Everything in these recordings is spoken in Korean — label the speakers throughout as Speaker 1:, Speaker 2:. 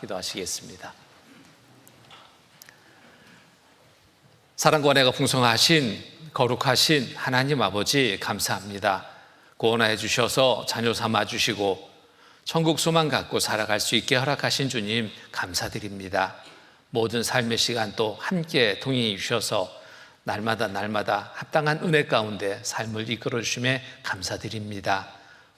Speaker 1: 기도하시겠습니다. 사랑과 은혜가 풍성하신 거룩하신 하나님 아버지, 감사합니다. 구원하여 주셔서 자녀 삼아 주시고 천국 소망 갖고 살아갈 수 있게 허락하신 주님 감사드립니다. 모든 삶의 시간 또 함께 동행해 주셔서 날마다 합당한 은혜 가운데 삶을 이끌어 주심에 감사드립니다.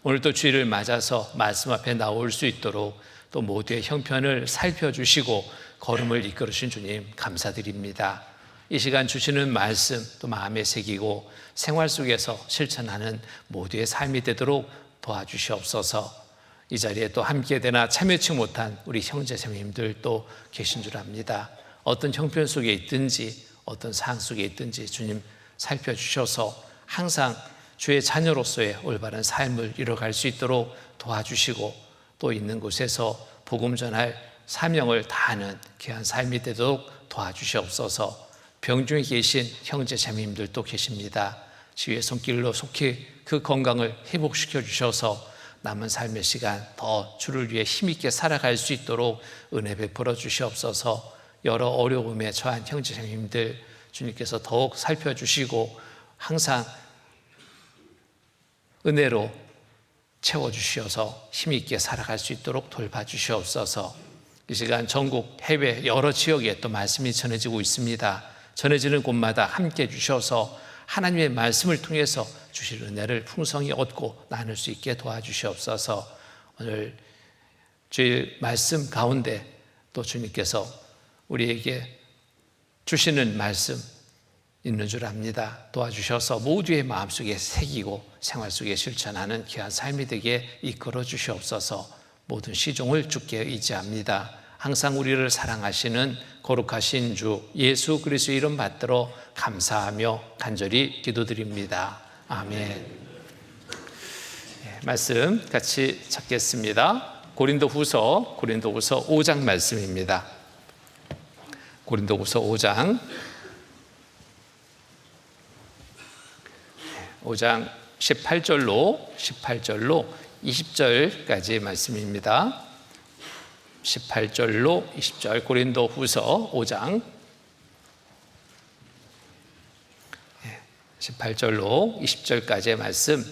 Speaker 1: 오늘도 주일을 맞아서 말씀 앞에 나올 수 있도록 또 모두의 형편을 살펴주시고 걸음을 이끌어 주신 주님 감사드립니다. 이 시간 주시는 말씀 또 마음에 새기고 생활 속에서 실천하는 모두의 삶이 되도록 도와주시옵소서. 이 자리에 또 함께 되나 참여치 못한 우리 형제자매님들 또 계신 줄 압니다. 어떤 형편 속에 있든지 어떤 상황 속에 있든지 주님 살펴주셔서 항상 주의 자녀로서의 올바른 삶을 이뤄갈 수 있도록 도와주시고 또 있는 곳에서 복음 전할 사명을 다하는 귀한 삶이 되도록 도와주시옵소서. 병중에 계신 형제 자매님들도 계십니다. 주의 손길로 속히 그 건강을 회복시켜 주셔서 남은 삶의 시간 더 주를 위해 힘있게 살아갈 수 있도록 은혜 베풀어 주시옵소서. 여러 어려움에 처한 형제 자매님들 주님께서 더욱 살펴주시고 항상 은혜로 채워주셔서 힘있게 살아갈 수 있도록 돌봐주시옵소서. 이 시간 전국 해외 여러 지역에 또 말씀이 전해지고 있습니다. 전해지는 곳마다 함께 주셔서 하나님의 말씀을 통해서 주실 은혜를 풍성히 얻고 나눌 수 있게 도와주시옵소서. 오늘 주의 말씀 가운데 또 주님께서 우리에게 주시는 말씀 있는 줄 압니다. 도와주셔서 모두의 마음속에 새기고 생활 속에 실천하는 귀한 삶이 되게 이끌어 주시옵소서. 모든 시종을 주께 의지합니다. 항상 우리를 사랑하시는 거룩하신 주 예수 그리스도의 이름 받들어 감사하며 간절히 기도드립니다. 아멘. 말씀 같이 찾겠습니다. 고린도후서 5장 말씀입니다. 고린도후서 5장 18절로 20절까지의 말씀입니다. 18절로 20절 고린도후서 5장 18절로 20절까지의 말씀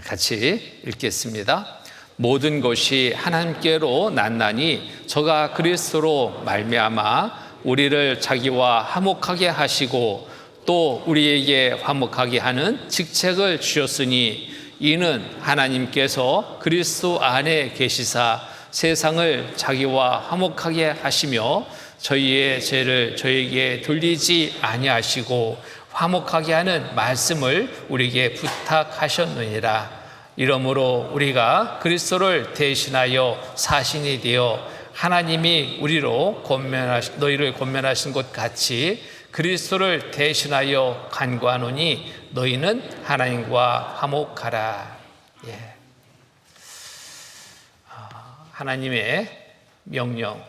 Speaker 1: 같이 읽겠습니다. 모든 것이 하나님께로 났나니 저가 그리스도로 말미암아 우리를 자기와 화목하게 하시고 또 우리에게 화목하게 하는 직책을 주셨으니 이는 하나님께서 그리스도 안에 계시사 세상을 자기와 화목하게 하시며 저희의 죄를 저에게 돌리지 아니하시고 화목하게 하는 말씀을 우리에게 부탁하셨느니라. 이러므로 우리가 그리스도를 대신하여 사신이 되어 하나님이 너희를 권면하신 것 같이 그리스도를 대신하여 간구하노니 너희는 하나님과 화목하라. 하나님의 명령,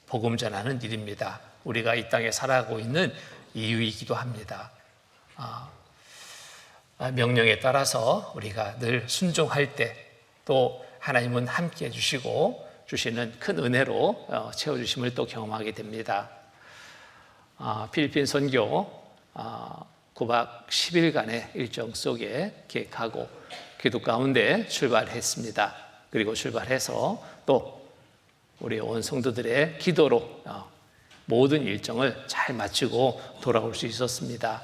Speaker 1: 복음 전하는 일입니다. 우리가 이 땅에 살아가고 있는 이유이기도 합니다. 명령에 따라서 우리가 늘 순종할 때 또 하나님은 함께 해주시고 주시는 큰 은혜로 채워주심을 또 경험하게 됩니다. 필리핀 선교 9박 10일간의 일정 속에 계획하고 기도 가운데 출발했습니다. 그리고 출발해서 또 우리 온 성도들의 기도로 모든 일정을 잘 마치고 돌아올 수 있었습니다.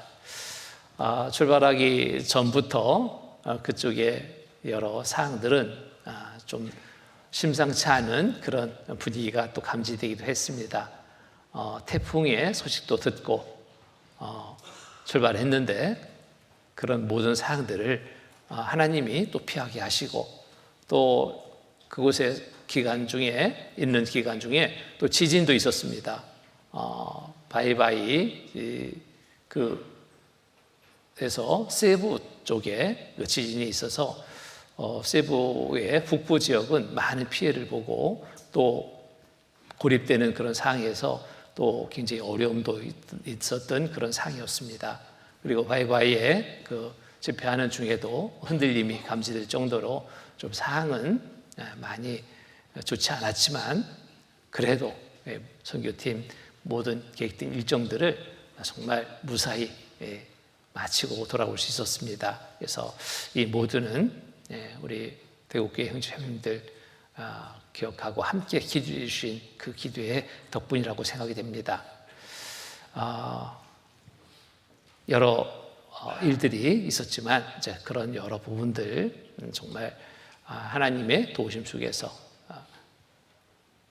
Speaker 1: 출발하기 전부터 그쪽에 여러 사항들은 좀 심상치 않은 그런 분위기가 또 감지되기도 했습니다. 태풍의 소식도 듣고 출발했는데 그런 모든 사항들을 하나님이 또 피하게 하시고 또 그곳에 있는 기간 중에 또 지진도 있었습니다. 바이바이 그에서 세부 쪽에 그 지진이 있어서 세부의 북부 지역은 많은 피해를 보고 또 고립되는 그런 상황에서 또 굉장히 어려움도 있었던 그런 상황이었습니다. 그리고 바이바이에 그 집회하는 중에도 흔들림이 감지될 정도로 좀 상황은 많이 좋지 않았지만 그래도 선교팀 모든 계획된 일정들을 정말 무사히 마치고 돌아올 수 있었습니다. 그래서 이 모두는 우리 대구교회 형제님들 기억하고 함께 기도해 주신 그 기도의 덕분이라고 생각이 됩니다. 여러 일들이 있었지만 이제 그런 여러 부분들 정말 하나님의 도우심 속에서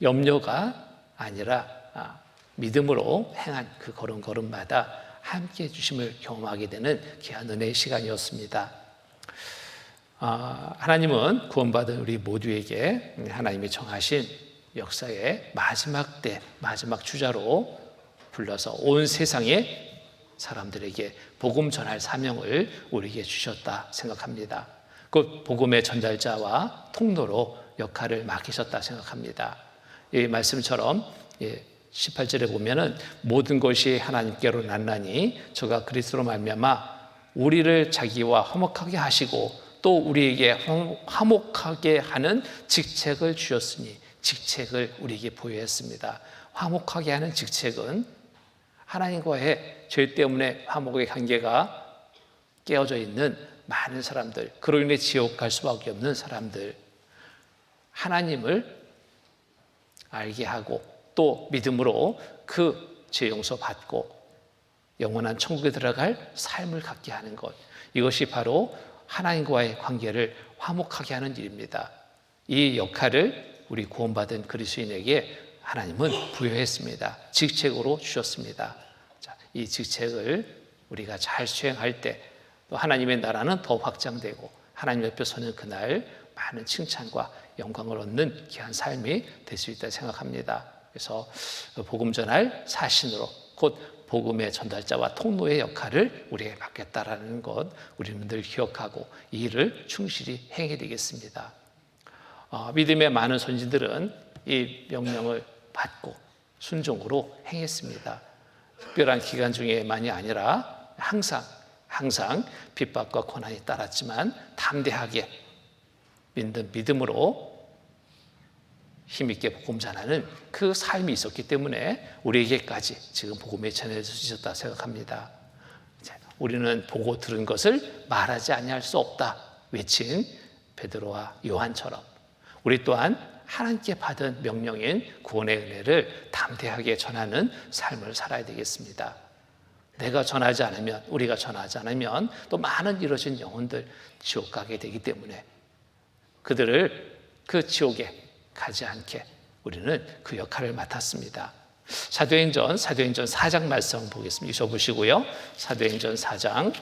Speaker 1: 염려가 아니라 믿음으로 행한 그 걸음걸음마다 함께 해주심을 경험하게 되는 귀한 은혜의 시간이었습니다. 하나님은 구원받은 우리 모두에게 하나님이 정하신 역사의 마지막 때, 마지막 주자로 불러서 온 세상의 사람들에게 복음 전할 사명을 우리에게 주셨다 생각합니다. 그 복음의 전달자와 통로로 역할을 맡기셨다 생각합니다. 이 말씀처럼 18절에 보면은 모든 것이 하나님께로 났나니 저가 그리스도로 말미암아 우리를 자기와 화목하게 하시고 또 우리에게 화목하게 하는 직책을 주셨으니 직책을 우리에게 부여했습니다. 화목하게 하는 직책은 하나님과의 죄 때문에 화목의 관계가 깨어져 있는 많은 사람들, 그로 인해 지옥 갈 수밖에 없는 사람들, 하나님을 알게 하고 또 믿음으로 그 죄 용서 받고 영원한 천국에 들어갈 삶을 갖게 하는 것, 이것이 바로 하나님과의 관계를 화목하게 하는 일입니다. 이 역할을 우리 구원받은 그리스도인에게 하나님은 부여했습니다. 직책으로 주셨습니다. 자, 이 직책을 우리가 잘 수행할 때 또 하나님의 나라는 더 확장되고 하나님 옆에 서는 그날 많은 칭찬과 영광을 얻는 귀한 삶이 될 수 있다 생각합니다. 그래서 복음 전할 사신으로 곧 복음의 전달자와 통로의 역할을 우리에게 맡겼다라는 것 우리는 늘 기억하고 이 일을 충실히 행해야 되겠습니다. 믿음의 많은 선지들은 이 명령을 받고 순종으로 행했습니다. 특별한 기간 중에만이 아니라 항상 핍박과 고난이 따랐지만 담대하게 믿음으로 힘있게 복음 전하는 그 삶이 있었기 때문에 우리에게까지 지금 복음이 전해질 수 있었다 생각합니다. 우리는 보고 들은 것을 말하지 아니할 수 없다 외친 베드로와 요한처럼 우리 또한 하나님께 받은 명령인 구원의 은혜를 담대하게 전하는 삶을 살아야 되겠습니다. 내가 전하지 않으면, 우리가 전하지 않으면 또 많은 잃어진 영혼들 지옥 가게 되기 때문에 그들을 그 지옥에 가지 않게 우리는 그 역할을 맡았습니다. 사도행전 4장 말씀 보겠습니다. 읽어보시고요. 사도행전 4장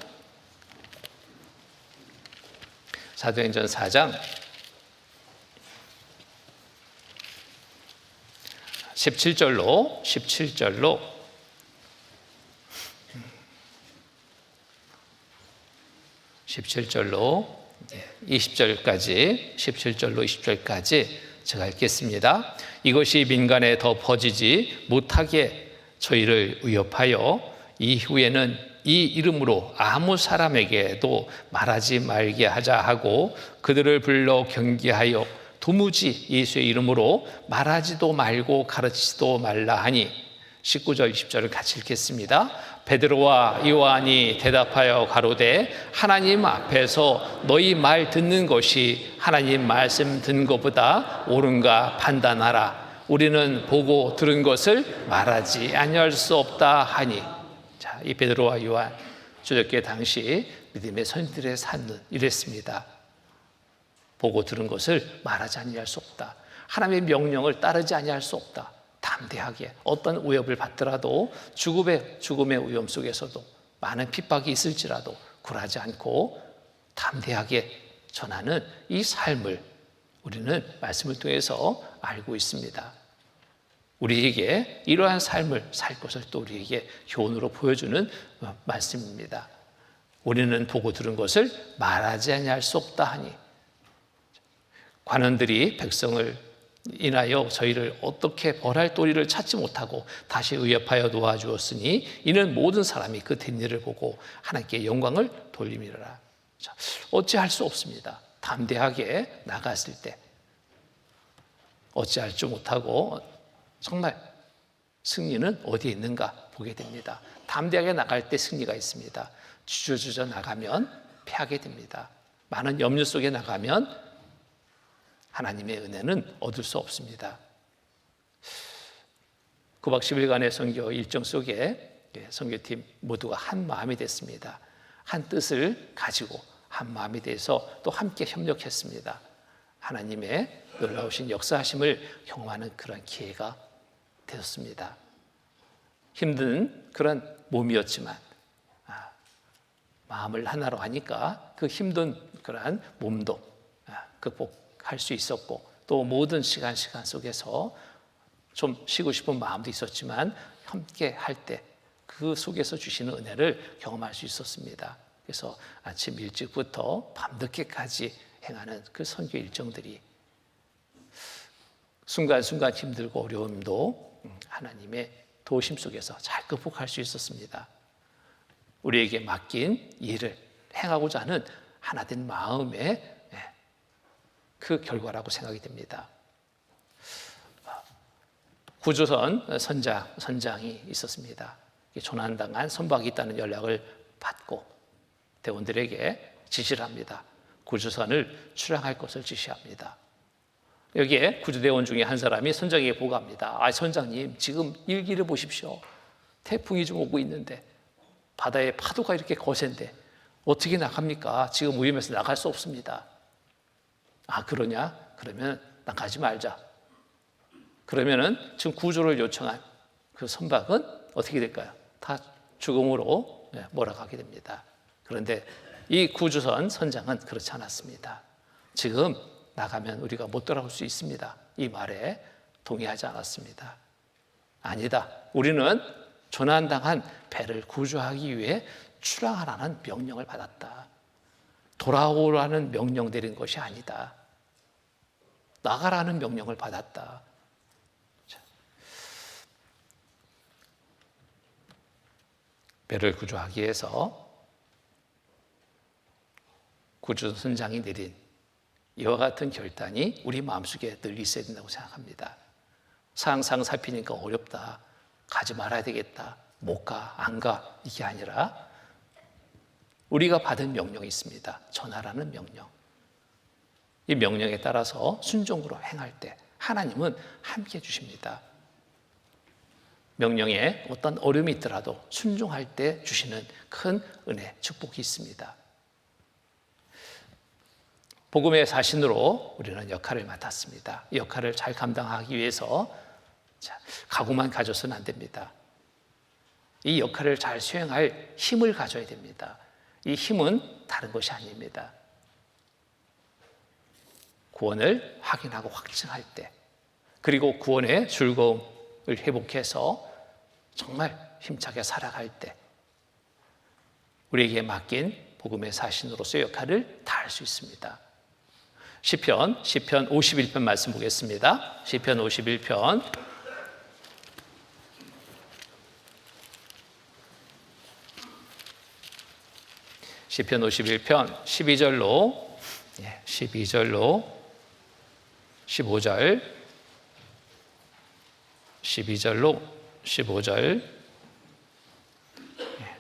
Speaker 1: 17절로 20절까지 제가 읽겠습니다. 이것이 민간에 더 퍼지지 못하게 저희를 위협하여 이후에는 이 이름으로 아무 사람에게도 말하지 말게 하자 하고 그들을 불러 경계하여 도무지 예수의 이름으로 말하지도 말고 가르치지도 말라 하니 19절 20절을 같이 읽겠습니다. 베드로와 요한이 대답하여 가로되 하나님 앞에서 너희 말 듣는 것이 하나님 말씀 듣는 것보다 옳은가 판단하라. 우리는 보고 들은 것을 말하지 아니할 수 없다 하니. 자, 이 베드로와 요한 초대교회 당시 믿음의 선지들의 삶은 이랬습니다. 보고 들은 것을 말하지 아니할 수 없다. 하나님의 명령을 따르지 아니할 수 없다. 담대하게 어떤 위협을 받더라도 죽음의 위험 속에서도 많은 핍박이 있을지라도 굴하지 않고 담대하게 전하는 이 삶을 우리는 말씀을 통해서 알고 있습니다. 우리에게 이러한 삶을 살 것을 또 우리에게 교훈으로 보여주는 말씀입니다. 우리는 보고 들은 것을 말하지 아니할 수 없다 하니 관원들이 백성을 인하여 저희를 어떻게 벌할 도리를 찾지 못하고 다시 위협하여 놓아주었으니 이는 모든 사람이 그 된 일을 보고 하나님께 영광을 돌림이라. 어찌할 수 없습니다. 담대하게 나갔을 때 어찌할 줄 못하고 정말 승리는 어디에 있는가 보게 됩니다. 담대하게 나갈 때 승리가 있습니다. 주저주저 나가면 패하게 됩니다. 많은 염려 속에 나가면 하나님의 은혜는 얻을 수 없습니다. 9박 10일간의 선교 일정 속에 선교팀 모두가 한 마음이 됐습니다. 한 뜻을 가지고 한 마음이 돼서 또 함께 협력했습니다. 하나님의 놀라우신 역사하심을 경험하는 그런 기회가 되었습니다. 힘든 그런 몸이었지만 마음을 하나로 하니까 그 힘든 그런 몸도 극복할 수 있었고, 또 모든 시간 속에서 좀 쉬고 싶은 마음도 있었지만 함께 할 때 그 속에서 주시는 은혜를 경험할 수 있었습니다. 그래서 아침 일찍부터 밤늦게까지 행하는 그 선교 일정들이 순간순간 힘들고 어려움도 하나님의 도우심 속에서 잘 극복할 수 있었습니다. 우리에게 맡긴 일을 행하고자 하는 하나된 마음의 그 결과라고 생각이 됩니다. 구조선 선장이 있었습니다. 조난당한 선박이 있다는 연락을 받고 대원들에게 지시를 합니다. 구조선을 출항할 것을 지시합니다. 여기에 구조대원 중에 한 사람이 선장에게 보고합니다. 선장님, 지금 일기를 보십시오. 태풍이 좀 오고 있는데 바다에 파도가 이렇게 거센데 어떻게 나갑니까? 지금 위험해서 나갈 수 없습니다. 그러냐? 그러면 나가지 말자. 그러면은 지금 구조를 요청한 그 선박은 어떻게 될까요? 다 죽음으로 몰아가게 됩니다. 그런데 이 구조선 선장은 그렇지 않았습니다. 지금 나가면 우리가 못 돌아올 수 있습니다. 이 말에 동의하지 않았습니다. 아니다. 우리는 조난당한 배를 구조하기 위해 출항하라는 명령을 받았다. 돌아오라는 명령 내린 것이 아니다. 나가라는 명령을 받았다. 배를 구조하기 위해서 구조선장이 내린 이와 같은 결단이 우리 마음속에 늘 있어야 된다고 생각합니다. 상상 살피니까 어렵다. 가지 말아야 되겠다. 못 가, 안 가. 이게 아니라 우리가 받은 명령이 있습니다. 전하라는 명령. 이 명령에 따라서 순종으로 행할 때 하나님은 함께 해주십니다. 명령에 어떤 어려움이 있더라도 순종할 때 주시는 큰 은혜, 축복이 있습니다. 복음의 사신으로 우리는 역할을 맡았습니다. 이 역할을 잘 감당하기 위해서 각오만 가져서는 안 됩니다. 이 역할을 잘 수행할 힘을 가져야 됩니다. 이 힘은 다른 것이 아닙니다. 구원을 확인하고 확증할 때, 그리고 구원의 즐거움을 회복해서 정말 힘차게 살아갈 때 우리에게 맡긴 복음의 사신으로서의 역할을 다할 수 있습니다. 시편 51편 말씀 보겠습니다. 시편 51편 시편 51편 12절로 15절 12절로 15절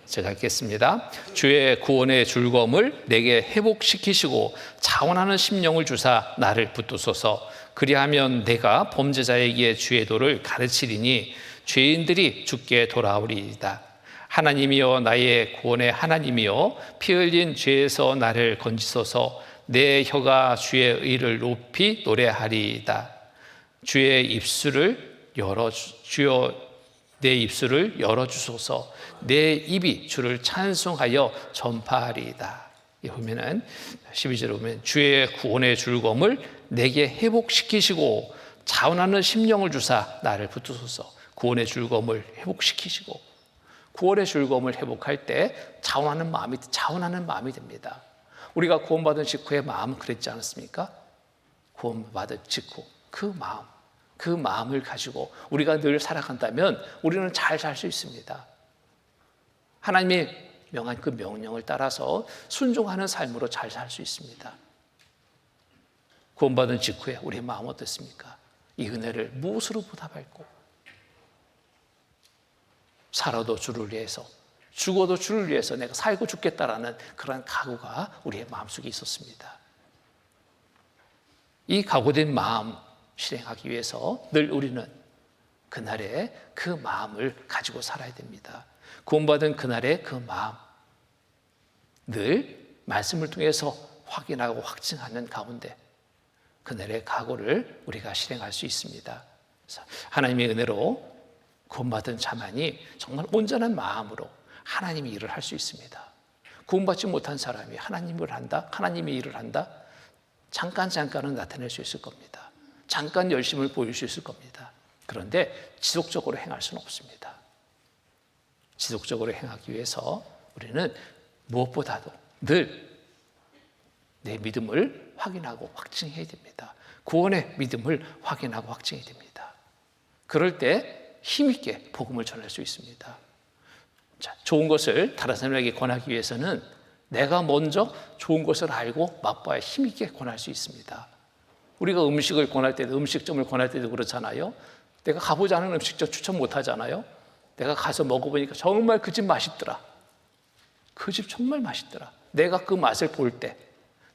Speaker 1: 제가 읽겠습니다. 주의 구원의 즐거움을 내게 회복시키시고 자원하는 심령을 주사 나를 붙드소서. 그리하면 내가 범죄자에게 주의 도를 가르치리니 죄인들이 주께 돌아오리이다. 하나님이여, 나의 구원의 하나님이여, 피 흘린 죄에서 나를 건지소서. 내 혀가 주의 의를 높이 노래하리이다. 주의 입술을 주여 내 입술을 열어주소서. 내 입이 주를 찬송하여 전파하리이다. 이 보면은 12절에 보면 주의 구원의 즐거움을 내게 회복시키시고 자원하는 심령을 주사 나를 붙드소서. 구원의 즐거움을 회복시키시고, 구원의 즐거움을 회복할 때 자원하는 마음이 됩니다. 우리가 구원받은 직후의 마음은 그랬지 않았습니까? 구원받은 직후 그 마음을 가지고 우리가 늘 살아간다면 우리는 잘 살 수 있습니다. 하나님이 명한 그 명령을 따라서 순종하는 삶으로 잘 살 수 있습니다. 구원받은 직후에 우리의 마음 어떻습니까? 이 은혜를 무엇으로 보답할고 살아도 주를 위해서, 죽어도 주를 위해서 내가 살고 죽겠다라는 그런 각오가 우리의 마음속에 있었습니다. 이 각오된 마음 실행하기 위해서 늘 우리는 그날의 그 마음을 가지고 살아야 됩니다. 구원받은 그날의 그 마음, 늘 말씀을 통해서 확인하고 확증하는 가운데 그날의 각오를 우리가 실행할 수 있습니다. 그래서 하나님의 은혜로 구원받은 자만이 정말 온전한 마음으로 하나님의 일을 할 수 있습니다. 구원받지 못한 사람이 하나님을 한다, 하나님의 일을 한다, 잠깐은 나타낼 수 있을 겁니다. 잠깐 열심을 보일 수 있을 겁니다. 그런데 지속적으로 행할 수는 없습니다. 지속적으로 행하기 위해서 우리는 무엇보다도 늘 내 믿음을 확인하고 확증해야 됩니다. 구원의 믿음을 확인하고 확증해야 됩니다. 그럴 때 힘있게 복음을 전할 수 있습니다. 자, 좋은 것을 다른 사람에게 권하기 위해서는 내가 먼저 좋은 것을 알고 맛봐야 힘있게 권할 수 있습니다. 우리가 음식을 권할 때도, 음식점을 권할 때도 그렇잖아요. 내가 가보지 않은 음식점 추천 못 하잖아요. 내가 가서 먹어보니까 정말 그 집 맛있더라. 그 집 정말 맛있더라. 내가 그 맛을 볼 때,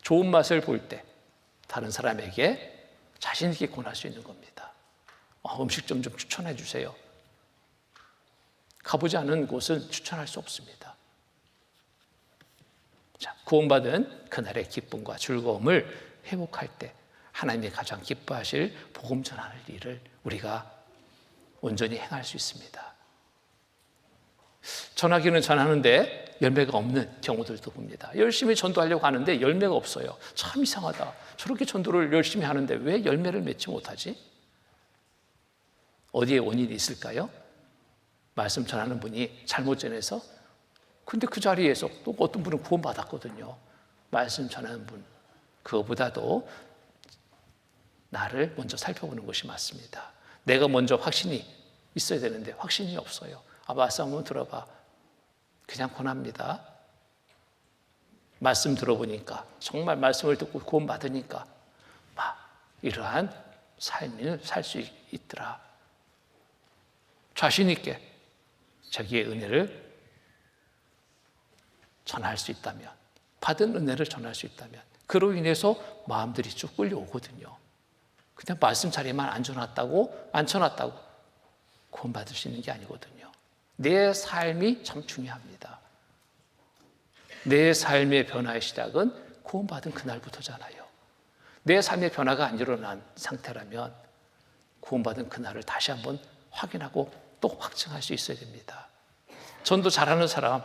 Speaker 1: 좋은 맛을 볼 때 다른 사람에게 자신 있게 권할 수 있는 겁니다. 음식점 좀 추천해 주세요. 가보지 않은 곳은 추천할 수 없습니다. 자, 구원받은 그날의 기쁨과 즐거움을 회복할 때 하나님이 가장 기뻐하실 복음 전하는 일을 우리가 온전히 행할 수 있습니다. 전하기는 전하는데 열매가 없는 경우들도 봅니다. 열심히 전도하려고 하는데 열매가 없어요. 참 이상하다. 저렇게 전도를 열심히 하는데 왜 열매를 맺지 못하지? 어디에 원인이 있을까요? 말씀 전하는 분이 잘못 전해서? 근데 그 자리에서 또 어떤 분은 구원받았거든요. 말씀 전하는 분. 그거보다도 나를 먼저 살펴보는 것이 맞습니다. 내가 먼저 확신이 있어야 되는데 확신이 없어요. 말씀 한번 들어봐. 그냥 권합니다. 말씀 들어보니까, 정말 말씀을 듣고 구원받으니까 이러한 삶을 살 수 있더라. 자신 있게 자기의 은혜를 전할 수 있다면, 받은 은혜를 전할 수 있다면 그로 인해서 마음들이 쭉 끌려오거든요. 그냥 말씀 자리에만 앉혀놨다고 구원받을 수 있는 게 아니거든요. 내 삶이 참 중요합니다. 내 삶의 변화의 시작은 구원받은 그날부터잖아요. 내 삶의 변화가 안 일어난 상태라면 구원받은 그날을 다시 한번 확인하고 또 확증할 수 있어야 됩니다. 전도 잘하는 사람,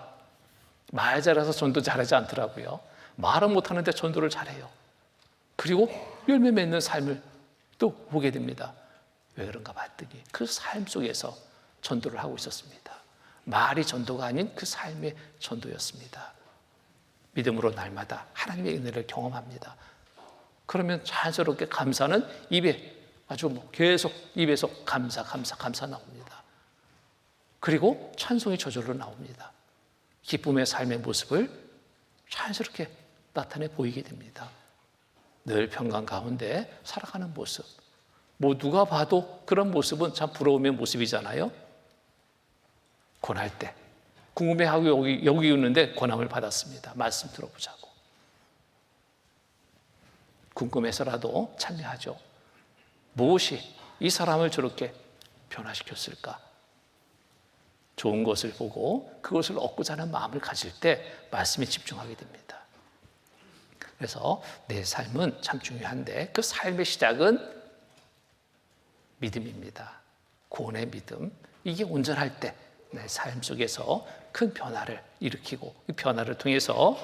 Speaker 1: 말 잘해서 전도 잘하지 않더라고요. 말은 못하는데 전도를 잘해요. 그리고 열매 맺는 삶을 또 보게 됩니다. 왜 그런가 봤더니 그 삶 속에서 전도를 하고 있었습니다. 말이 전도가 아닌 그 삶의 전도였습니다. 믿음으로 날마다 하나님의 은혜를 경험합니다. 그러면 자연스럽게 감사는 입에 계속 입에서 감사 나옵니다. 그리고 찬송이 저절로 나옵니다. 기쁨의 삶의 모습을 자연스럽게 나타내 보이게 됩니다. 늘 평강 가운데 살아가는 모습. 누가 봐도 그런 모습은 참 부러움의 모습이잖아요. 권할 때 궁금해하고 여기 있는데 권함을 받았습니다. 말씀 들어보자고. 궁금해서라도 참여하죠. 무엇이 이 사람을 저렇게 변화시켰을까? 좋은 것을 보고 그것을 얻고자 하는 마음을 가질 때 말씀에 집중하게 됩니다. 그래서 내 삶은 참 중요한데 그 삶의 시작은 믿음입니다. 구원의 믿음. 이게 온전할 때 내 삶 속에서 큰 변화를 일으키고 이 변화를 통해서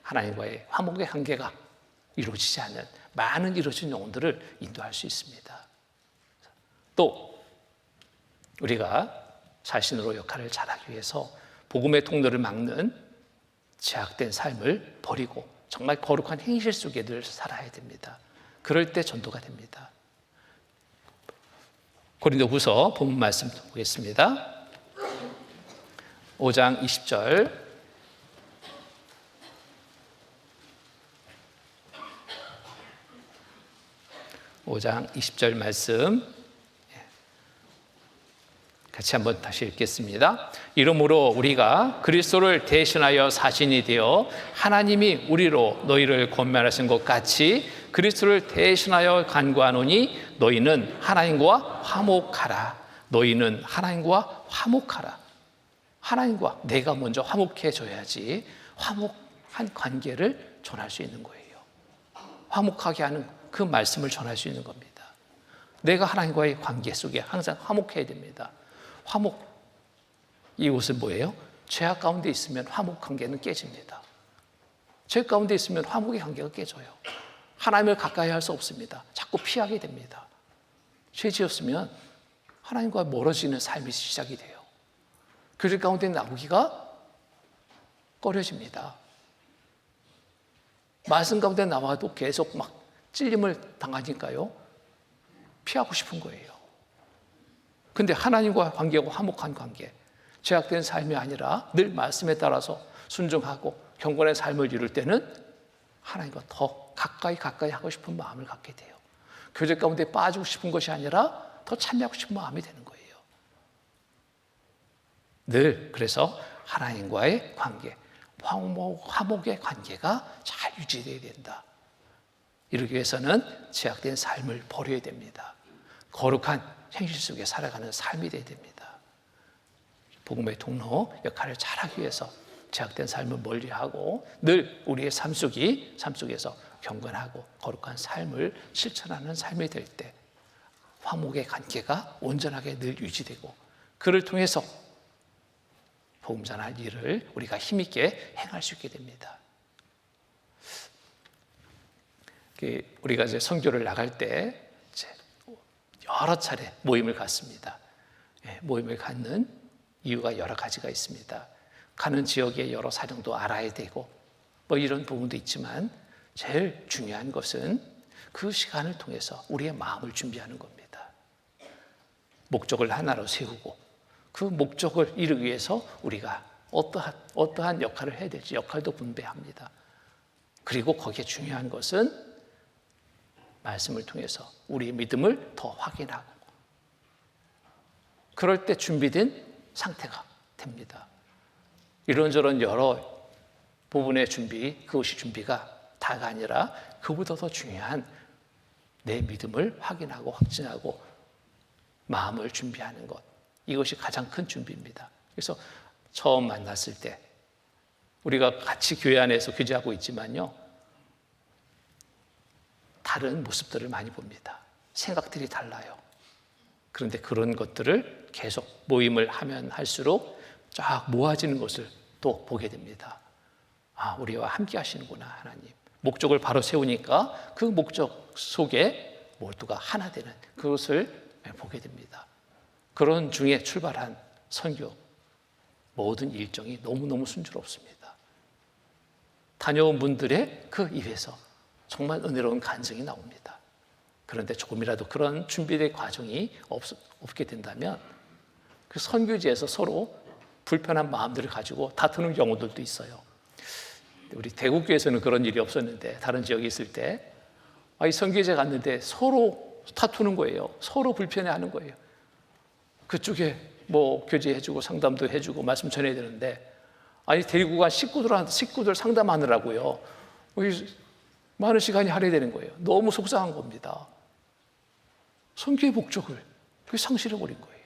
Speaker 1: 하나님과의 화목의 관계가 이루어지지 않는 많은 이루어진 영혼들을 인도할 수 있습니다. 또 우리가 자신으로 역할을 잘하기 위해서 복음의 통로를 막는 제약된 삶을 버리고 정말 거룩한 행실 속에 늘 살아야 됩니다. 그럴 때 전도가 됩니다. 고린도후서 본문 말씀 보겠습니다. 5장 20절. (5장 20절) 말씀 같이 한번 다시 읽겠습니다. 이러므로 우리가 그리스도를 대신하여 사신이 되어 하나님이 우리로 너희를 권면하신 것 같이 그리스도를 대신하여 간구하노니 너희는 하나님과 화목하라. 너희는 하나님과 화목하라. 하나님과 내가 먼저 화목해 줘야지 화목한 관계를 전할 수 있는 거예요. 화목하게 하는 그 말씀을 전할 수 있는 겁니다. 내가 하나님과의 관계 속에 항상 화목해야 됩니다. 화목, 이것은 뭐예요? 죄악 가운데 있으면 화목 관계는 깨집니다. 죄 가운데 있으면 화목의 관계가 깨져요. 하나님을 가까이 할 수 없습니다. 자꾸 피하게 됩니다. 죄 지었으면 하나님과 멀어지는 삶이 시작이 돼요. 그 가운데 나오기가 꺼려집니다. 말씀 가운데 나와도 계속 막 찔림을 당하니까요, 피하고 싶은 거예요. 근데 하나님과 관계가 화목한 관계, 죄악된 삶이 아니라 늘 말씀에 따라서 순종하고 경건의 삶을 이룰 때는 하나님과 더 가까이 하고 싶은 마음을 갖게 돼요. 교제 가운데 빠지고 싶은 것이 아니라 더 참여하고 싶은 마음이 되는 거예요. 늘 그래서 하나님과의 관계, 화목의 관계가 잘 유지되어야 된다. 이러기 위해서는 죄악된 삶을 버려야 됩니다. 거룩한 현실 속에 살아가는 삶이 되어야 됩니다. 복음의 통로 역할을 잘하기 위해서 죄악된 삶을 멀리하고 늘 우리의 삶 속에서 경건하고 거룩한 삶을 실천하는 삶이 될 때 화목의 관계가 온전하게 늘 유지되고 그를 통해서 복음 전할 일을 우리가 힘있게 행할 수 있게 됩니다. 우리가 이제 선교를 나갈 때 여러 차례 모임을 갖습니다. 모임을 갖는 이유가 여러 가지가 있습니다. 가는 지역의 여러 사정도 알아야 되고 뭐 이런 부분도 있지만 제일 중요한 것은 그 시간을 통해서 우리의 마음을 준비하는 겁니다. 목적을 하나로 세우고 그 목적을 이루기 위해서 우리가 어떠한 역할을 해야 될지 역할도 분배합니다. 그리고 거기에 중요한 것은 말씀을 통해서 우리의 믿음을 더 확인하고 그럴 때 준비된 상태가 됩니다. 이런저런 여러 부분의 준비, 그것이 준비가 다가 아니라 그보다 더 중요한 내 믿음을 확인하고 확증하고 마음을 준비하는 것, 이것이 가장 큰 준비입니다. 그래서 처음 만났을 때 우리가 같이 교회 안에서 교제하고 있지만요, 다른 모습들을 많이 봅니다. 생각들이 달라요. 그런데 그런 것들을 계속 모임을 하면 할수록 쫙 모아지는 것을 또 보게 됩니다. 아, 우리와 함께 하시는구나, 하나님. 목적을 바로 세우니까 그 목적 속에 모두가 하나 되는 그것을 보게 됩니다. 그런 중에 출발한 선교, 모든 일정이 너무너무 순조롭습니다. 다녀온 분들의 그 입에서 정말 은혜로운 간증이 나옵니다. 그런데 조금이라도 그런 준비된 과정이 없게 된다면 그 선교지에서 서로 불편한 마음들을 가지고 다투는 경우들도 있어요. 우리 대구교에서는 그런 일이 없었는데 다른 지역에 있을 때 이 선교지에 갔는데 서로 다투는 거예요. 서로 불편해하는 거예요. 그쪽에 뭐 교제해주고 상담도 해주고 말씀 전해야 되는데 데리고 간 식구들 상담하느라고요. 많은 시간이 할애되는 거예요. 너무 속상한 겁니다. 선교의 목적을 상실해버린 거예요.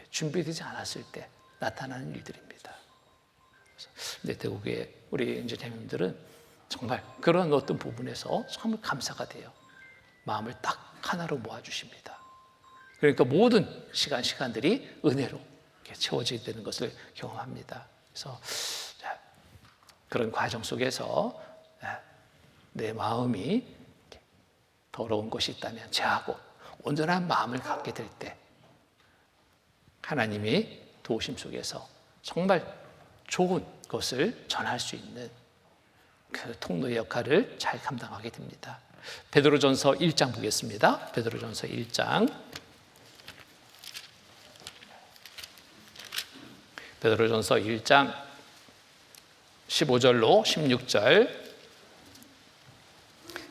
Speaker 1: 준비되지 않았을 때 나타나는 일들입니다. 근데 대구의 우리 인재자님들은 정말 그런 어떤 부분에서 정말 감사가 돼요. 마음을 딱 하나로 모아주십니다. 그러니까 모든 시간들이 은혜로 채워지게 되는 것을 경험합니다. 그래서 그런 과정 속에서 내 마음이 더러운 것이 있다면 제하고 온전한 마음을 갖게 될 때 하나님의 도우심 속에서 정말 좋은 것을 전할 수 있는 그 통로의 역할을 잘 감당하게 됩니다. 베드로전서 1장 보겠습니다. 베드로전서 1장. 베드로전서 1장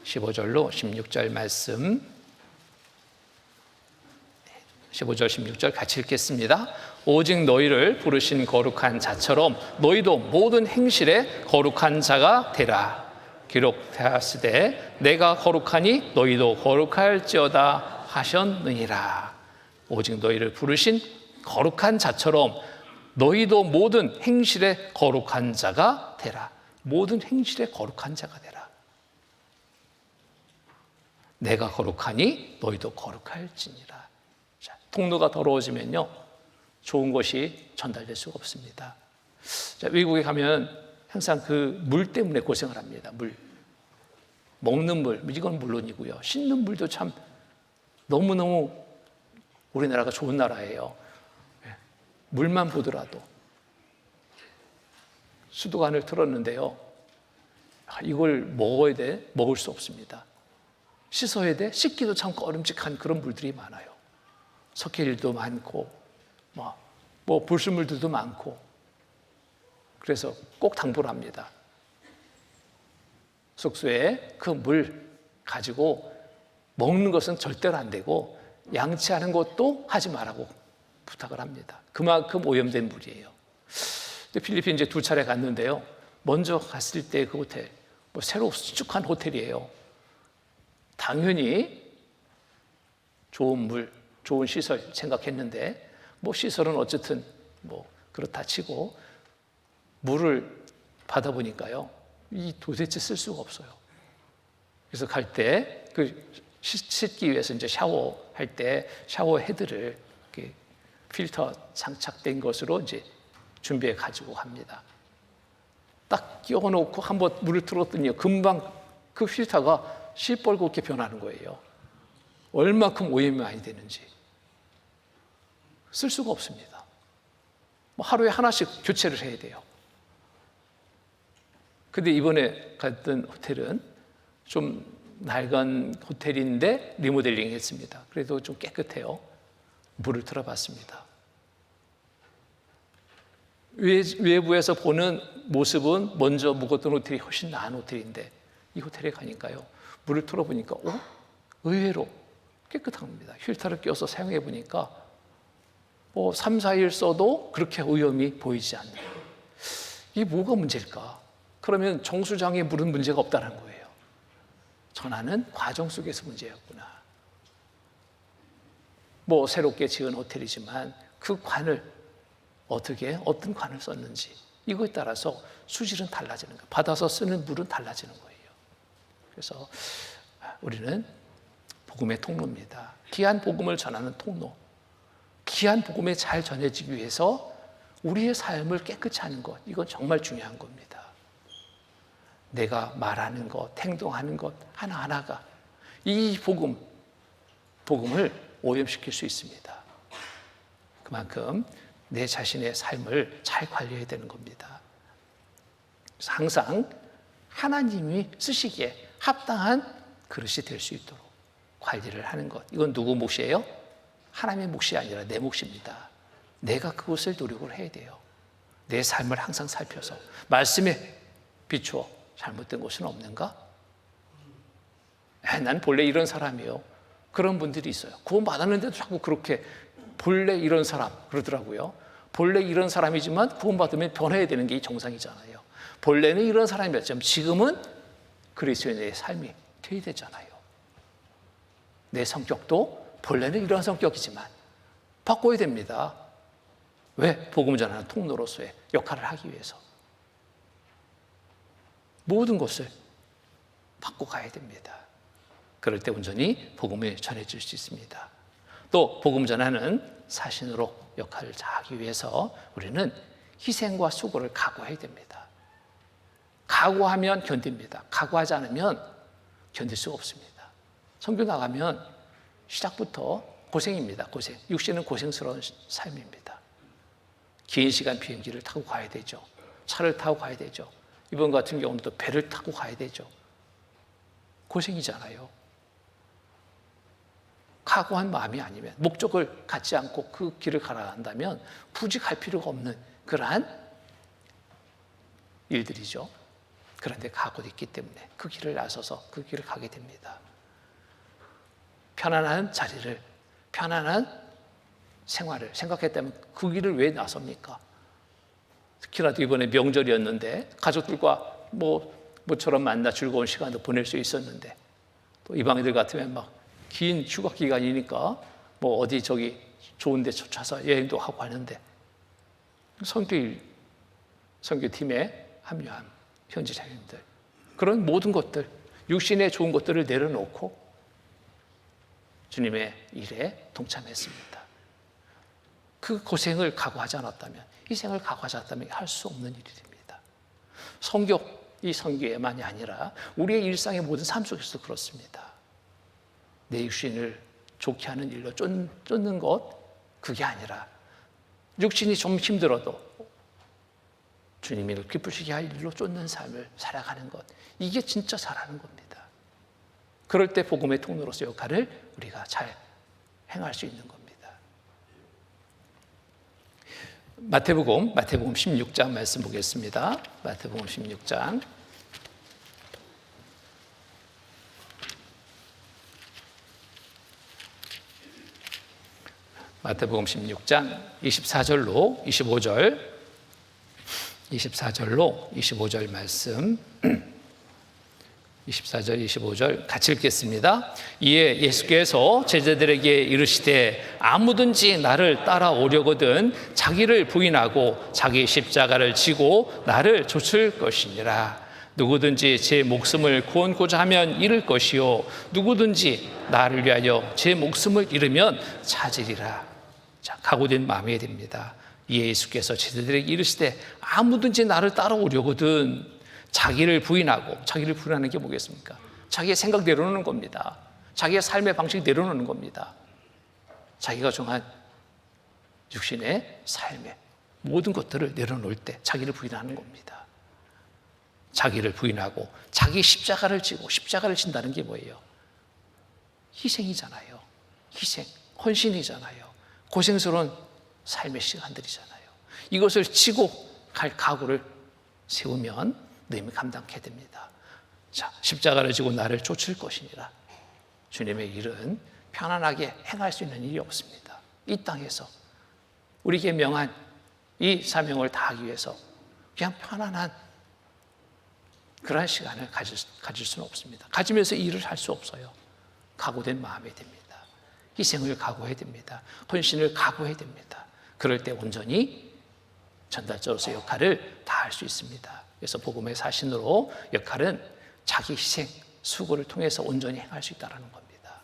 Speaker 1: 15절로 16절 말씀 15절 16절 같이 읽겠습니다. 오직 너희를 부르신 거룩한 자처럼 너희도 모든 행실에 거룩한 자가 되라. 기록되었으되 내가 거룩하니 너희도 거룩할지어다 하셨느니라. 오직 너희를 부르신 거룩한 자처럼 너희도 모든 행실에 거룩한 자가 되라. 모든 행실에 거룩한 자가 되라. 내가 거룩하니 너희도 거룩할지니라. 자, 통로가 더러워지면요, 좋은 것이 전달될 수가 없습니다. 자, 외국에 가면 항상 그 물 때문에 고생을 합니다. 물, 먹는 물, 이건 물론이고요, 씻는 물도 참 너무너무 우리나라가 좋은 나라예요. 물만 보더라도 수도관을 틀었는데요, 이걸 먹어야 돼? 먹을 수 없습니다. 씻어야 돼? 씻기도 참 꺼림칙한 그런 물들이 많아요. 석회일도 많고 뭐 불순물들도 많고. 그래서 꼭 당부를 합니다. 숙소에 그 물 가지고 먹는 것은 절대로 안 되고 양치하는 것도 하지 말라고 부탁을 합니다. 그만큼 오염된 물이에요. 필리핀 이제 2차례 갔는데요, 먼저 갔을 때 그 호텔, 새로 수축한 호텔이에요. 당연히 좋은 물, 좋은 시설 생각했는데 시설은 어쨌든 그렇다 치고 물을 받아보니까요, 이 도대체 쓸 수가 없어요. 그래서 갈 때 그 씻기 위해서 이제 샤워할 때 샤워 헤드를 필터 장착된 것으로 이제 준비해 가지고 갑니다. 딱 끼워놓고 한번 물을 틀었더니 금방 그 필터가 시뻘겋게 변하는 거예요. 얼마큼 오염이 많이 되는지. 쓸 수가 없습니다. 하루에 하나씩 교체를 해야 돼요. 근데 이번에 갔던 호텔은 좀 낡은 호텔인데 리모델링 했습니다. 그래도 좀 깨끗해요. 물을 틀어봤습니다. 외부에서 보는 모습은 먼저 묵었던 호텔이 훨씬 나은 호텔인데 이 호텔에 가니까요, 물을 틀어보니까 의외로 깨끗합니다. 필터를 껴서 사용해 보니까 3, 4일 써도 그렇게 오염이 보이지 않는. 이게 뭐가 문제일까? 그러면 정수장에 물은 문제가 없다는 거예요. 전하는 과정 속에서 문제였구나. 새롭게 지은 호텔이지만 그 관을 어떤 관을 썼는지 이거에 따라서 수질은 달라지는 거예요. 받아서 쓰는 물은 달라지는 거예요. 그래서 우리는 복음의 통로입니다. 귀한 복음을 전하는 통로. 귀한 복음에 잘 전해지기 위해서 우리의 삶을 깨끗이 하는 것, 이건 정말 중요한 겁니다. 내가 말하는 것, 행동하는 것 하나하나가 이 복음을 오염시킬 수 있습니다. 그만큼 내 자신의 삶을 잘 관리해야 되는 겁니다. 그래서 항상 하나님이 쓰시기에 합당한 그릇이 될 수 있도록 관리를 하는 것. 이건 누구 몫이에요? 하나님의 몫이 아니라 내 몫입니다. 내가 그것을 노력을 해야 돼요. 내 삶을 항상 살펴서 말씀에 비추어 잘못된 것은 없는가? 난 본래 이런 사람이에요. 그런 분들이 있어요. 구원 받았는데도 자꾸 그렇게 본래 이런 사람 그러더라고요. 본래 이런 사람이지만 구원 받으면 변해야 되는 게 정상이잖아요. 본래는 이런 사람이었지만 지금은 그리스도인의 삶이 되어야 되잖아요. 내 성격도 본래는 이런 성격이지만 바꿔야 됩니다. 왜? 복음 전하는 통로로서의 역할을 하기 위해서. 모든 것을 바꿔가야 됩니다. 그럴 때 온전히 복음을 전해줄 수 있습니다. 또 복음 전하는 사신으로 역할을 다하기 위해서 우리는 희생과 수고를 각오해야 됩니다. 각오하면 견딥니다. 각오하지 않으면 견딜 수가 없습니다. 선교 나가면 시작부터 고생입니다. 고생. 육신은 고생스러운 삶입니다. 긴 시간 비행기를 타고 가야 되죠. 차를 타고 가야 되죠. 이번 같은 경우는 또 배를 타고 가야 되죠. 고생이잖아요. 각오한 마음이 아니면, 목적을 갖지 않고 그 길을 가라 한다면 굳이 갈 필요가 없는 그러한 일들이죠. 그런데 각오도 있기 때문에 그 길을 나서서 그 길을 가게 됩니다. 편안한 자리를, 편안한 생활을 생각했다면 그 길을 왜 나섭니까? 특히나도 이번에 명절이었는데 가족들과 모처럼 만나 즐거운 시간도 보낼 수 있었는데, 또 이방인들 같으면 막 긴 휴가 기간이니까 어디 저기 좋은 데 쫓아서 여행도 하고 하는데, 선교팀에 합류한 현지 자녀들, 그런 모든 것들, 육신의 좋은 것들을 내려놓고 주님의 일에 동참했습니다. 그 고생을 각오하지 않았다면, 희생을 각오하지 않았다면 할 수 없는 일입니다. 이 선교에만이 아니라 우리의 일상의 모든 삶 속에서도 그렇습니다. 내 육신을 좋게 하는 일로 쫓는 것, 그게 아니라 육신이 좀 힘들어도 주님을 기쁘시게 할 일로 쫓는 삶을 살아가는 것, 이게 진짜 잘하는 겁니다. 그럴 때 복음의 통로로서 역할을 우리가 잘 행할 수 있는 겁니다. 마태복음 16장 말씀 보겠습니다. 마태복음 16장 마태복음 16장 24절로 25절 말씀, 24절 25절 같이 읽겠습니다. 이에 예수께서 제자들에게 이르시되 아무든지 나를 따라오려거든 자기를 부인하고 자기 십자가를 지고 나를 좇을 것이니라. 누구든지 제 목숨을 구원고자 하면 잃을 것이요 누구든지 나를 위하여 제 목숨을 잃으면 찾으리라. 자, 각오된 마음이 됩니다. 이에 예수께서 제자들에게 이르시되 아무든지 나를 따라오려거든 자기를 부인하고, 자기를 부인하는 게 뭐겠습니까? 자기의 생각 내려놓는 겁니다. 자기의 삶의 방식 내려놓는 겁니다. 자기가 정한 육신의 삶의 모든 것들을 내려놓을 때 자기를 부인하는 겁니다. 자기를 부인하고 자기 십자가를 지고, 십자가를 진다는 게 뭐예요? 희생이잖아요. 희생, 헌신이잖아요. 고생스러운 삶의 시간들이잖아요. 이것을 지고 갈 각오를 세우면 너희는 감당하게 됩니다. 자, 십자가를 지고 나를 좇을 것이니라. 주님의 일은 편안하게 행할 수 있는 일이 없습니다. 이 땅에서 우리에게 명한 이 사명을 다하기 위해서 그냥 편안한 그러한 시간을 가질 수는 없습니다. 가지면서 일을 할 수 없어요. 각오된 마음이 됩니다. 희생을 각오해야 됩니다. 헌신을 각오해야 됩니다. 그럴 때 온전히 전달자로서의 역할을 다할 수 있습니다. 그래서 복음의 사신으로 역할은 자기 희생, 수고를 통해서 온전히 행할 수 있다는 겁니다.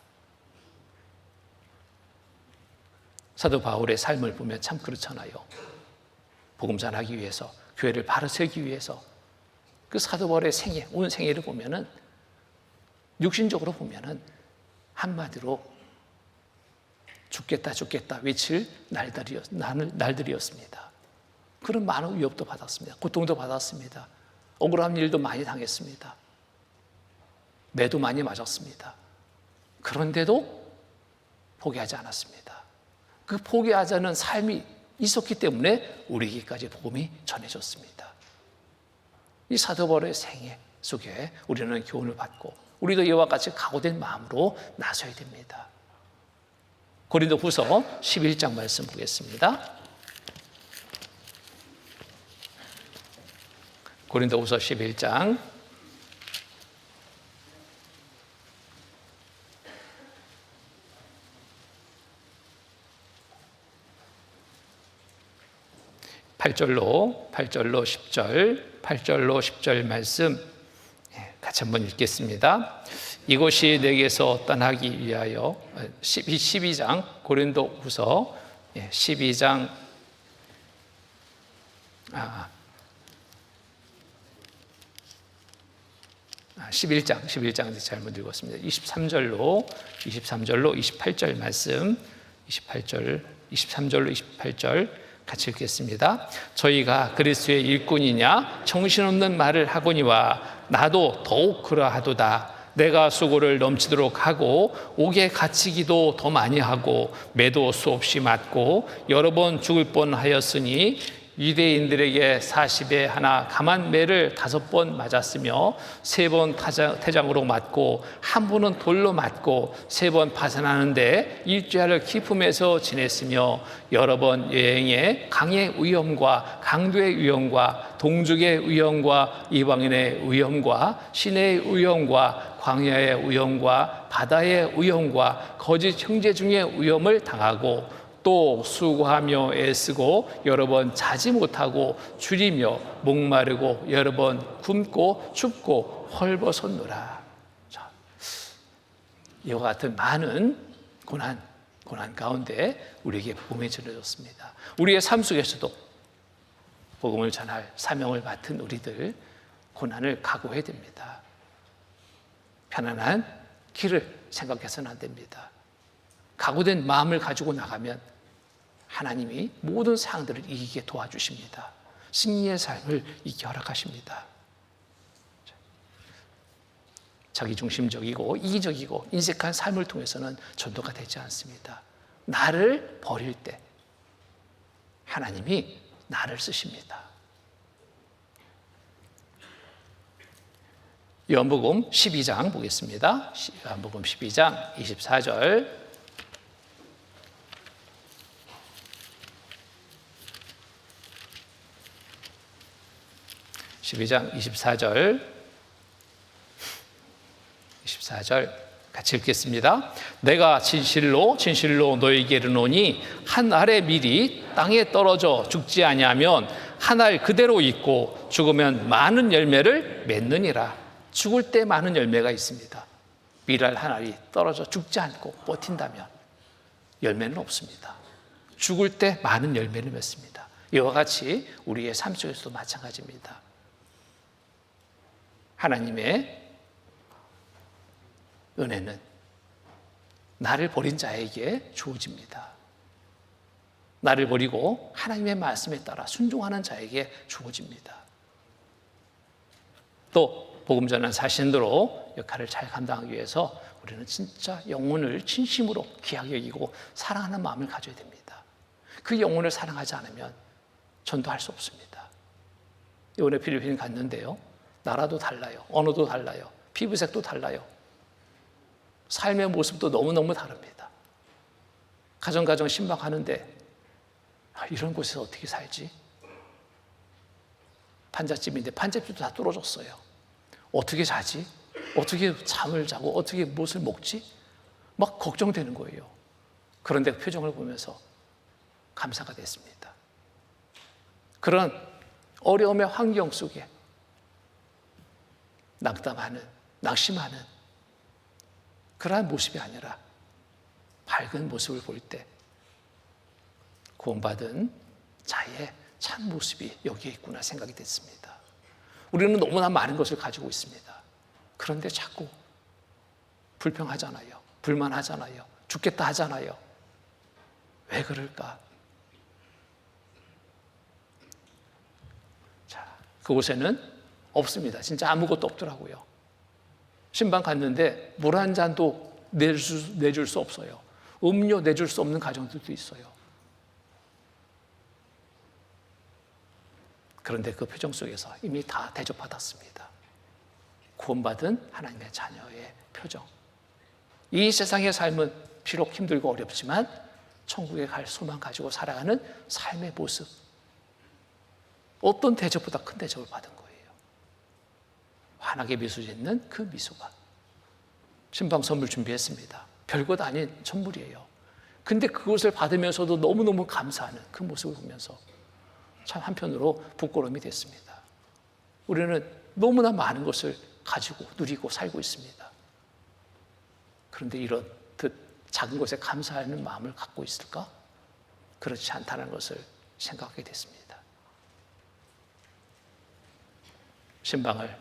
Speaker 1: 사도 바울의 삶을 보면 참 그렇잖아요. 복음 전하기 위해서, 교회를 바로 세우기 위해서 그 사도 바울의 생애, 온 생애를 보면은, 육신적으로 보면은 한마디로 죽겠다 외칠 날들이었습니다. 그런 많은 위협도 받았습니다. 고통도 받았습니다. 억울한 일도 많이 당했습니다. 매도 많이 맞았습니다. 그런데도 포기하지 않았습니다. 그 포기하지 않은 삶이 있었기 때문에 우리에게까지 복음이 전해졌습니다. 이 사도 바울의 생애 속에 우리는 교훈을 받고 우리도 이와 같이 각오된 마음으로 나서야 됩니다. 고린도후서 11장 말씀 보겠습니다. 고린도후서 11장 8절로 10절 말씀 같이 한번 읽겠습니다. 이것이 내게서 떠나기 위하여 12장 고린도후서 12장 11장 잘못 읽었습니다. 23절로 28절 말씀, 23절로 28절 같이 읽겠습니다. 저희가 그리스도의 일꾼이냐 정신없는 말을 하거니와 나도 더욱 그러하도다. 내가 수고를 넘치도록 하고 옥에 갇히기도 더 많이 하고 매도 수없이 맞고 여러 번 죽을 뻔하였으니 유대인들에게 40에 하나 감한 매를 5번 맞았으며 3번 태장으로 맞고 한 번은 돌로 맞고 3번 파산하는데 일주일을 기품에서 지냈으며 여러 번 여행에 강의 위험과 강도의 위험과 동족의 위험과 이방인의 위험과 시내의 위험과 광야의 위험과 바다의 위험과 거짓 형제 중의 위험을 당하고 또 수고하며 애쓰고 여러 번 자지 못하고 줄이며 목마르고 여러 번 굶고 춥고 헐벗었노라. 자, 이와 같은 많은 고난 가운데 우리에게 복음이 전해졌습니다. 우리의 삶 속에서도 복음을 전할 사명을 맡은 우리들 고난을 각오해야 됩니다. 편안한 길을 생각해서는 안 됩니다. 각오된 마음을 가지고 나가면 하나님이 모든 상황들을 이기게 도와주십니다. 승리의 삶을 이기게 허락하십니다. 자기중심적이고 이기적이고 인색한 삶을 통해서는 전도가 되지 않습니다. 나를 버릴 때 하나님이 나를 쓰십니다. 요한복음 12장 보겠습니다. 요한복음 12장 24절 12장 24절 같이 읽겠습니다. 내가 진실로 너희에게 이르노니 한 알의 밀이 땅에 떨어져 죽지 아니하면 한 알 그대로 있고 죽으면 많은 열매를 맺느니라. 죽을 때 많은 열매가 있습니다. 밀알 한 알이 떨어져 죽지 않고 버틴다면 열매는 없습니다. 죽을 때 많은 열매를 맺습니다. 이와 같이 우리의 삶 속에서도 마찬가지입니다. 하나님의 은혜는 나를 버린 자에게 주어집니다. 나를 버리고 하나님의 말씀에 따라 순종하는 자에게 주어집니다. 또 복음 전한 자신으로 역할을 잘 감당하기 위해서 우리는 진짜 영혼을 진심으로 귀하게 여기고 사랑하는 마음을 가져야 됩니다. 그 영혼을 사랑하지 않으면 전도할 수 없습니다. 이번에 필리핀 갔는데요. 나라도 달라요. 언어도 달라요. 피부색도 달라요. 삶의 모습도 너무너무 다릅니다. 가정 신방하는데 이런 곳에서 어떻게 살지? 판잣집인데 판잣집도 다 뚫어졌어요. 어떻게 자지? 어떻게 잠을 자고 어떻게 무엇을 먹지? 막 걱정되는 거예요. 그런데 그 표정을 보면서 감사가 됐습니다. 그런 어려움의 환경 속에 낙심하는 그러한 모습이 아니라 밝은 모습을 볼 때 구원받은 자의 참 모습이 여기에 있구나 생각이 됐습니다. 우리는 너무나 많은 것을 가지고 있습니다. 그런데 자꾸 불평하잖아요. 불만하잖아요. 죽겠다 하잖아요. 왜 그럴까? 자, 그곳에는 없습니다. 진짜 아무것도 없더라고요. 신방 갔는데 물 한 잔도 내줄 수 없어요. 음료 내줄 수 없는 가정들도 있어요. 그런데 그 표정 속에서 이미 다 대접받았습니다. 구원받은 하나님의 자녀의 표정. 이 세상의 삶은 비록 힘들고 어렵지만 천국에 갈 소망 가지고 살아가는 삶의 모습. 어떤 대접보다 큰 대접을 받은 거예요. 환하게 미소 짓는 그 미소가. 신방 선물 준비했습니다. 별것 아닌 선물이에요. 근데 그것을 받으면서도 너무너무 감사하는 그 모습을 보면서 참 한편으로 부끄러움이 됐습니다. 우리는 너무나 많은 것을 가지고 누리고 살고 있습니다. 그런데 이렇듯 작은 것에 감사하는 마음을 갖고 있을까? 그렇지 않다는 것을 생각하게 됐습니다. 신방을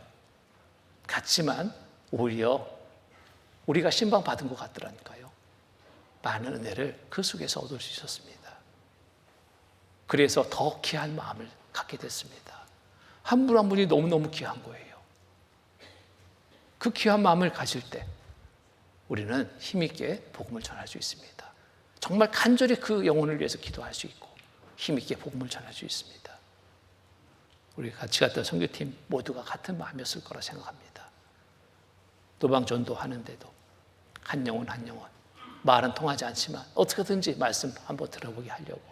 Speaker 1: 갔지만 오히려 우리가 신방 받은 것 같더라니까요. 많은 은혜를 그 속에서 얻을 수 있었습니다. 그래서 더 귀한 마음을 갖게 됐습니다. 한 분 한 분이 너무너무 귀한 거예요. 그 귀한 마음을 가질 때 우리는 힘있게 복음을 전할 수 있습니다. 정말 간절히 그 영혼을 위해서 기도할 수 있고 힘있게 복음을 전할 수 있습니다. 우리 같이 갔던 선교팀 모두가 같은 마음이었을 거라 생각합니다. 도방 전도하는데도 한 영혼 한 영혼, 말은 통하지 않지만 어떻게든지 말씀 한번 들어보게 하려고,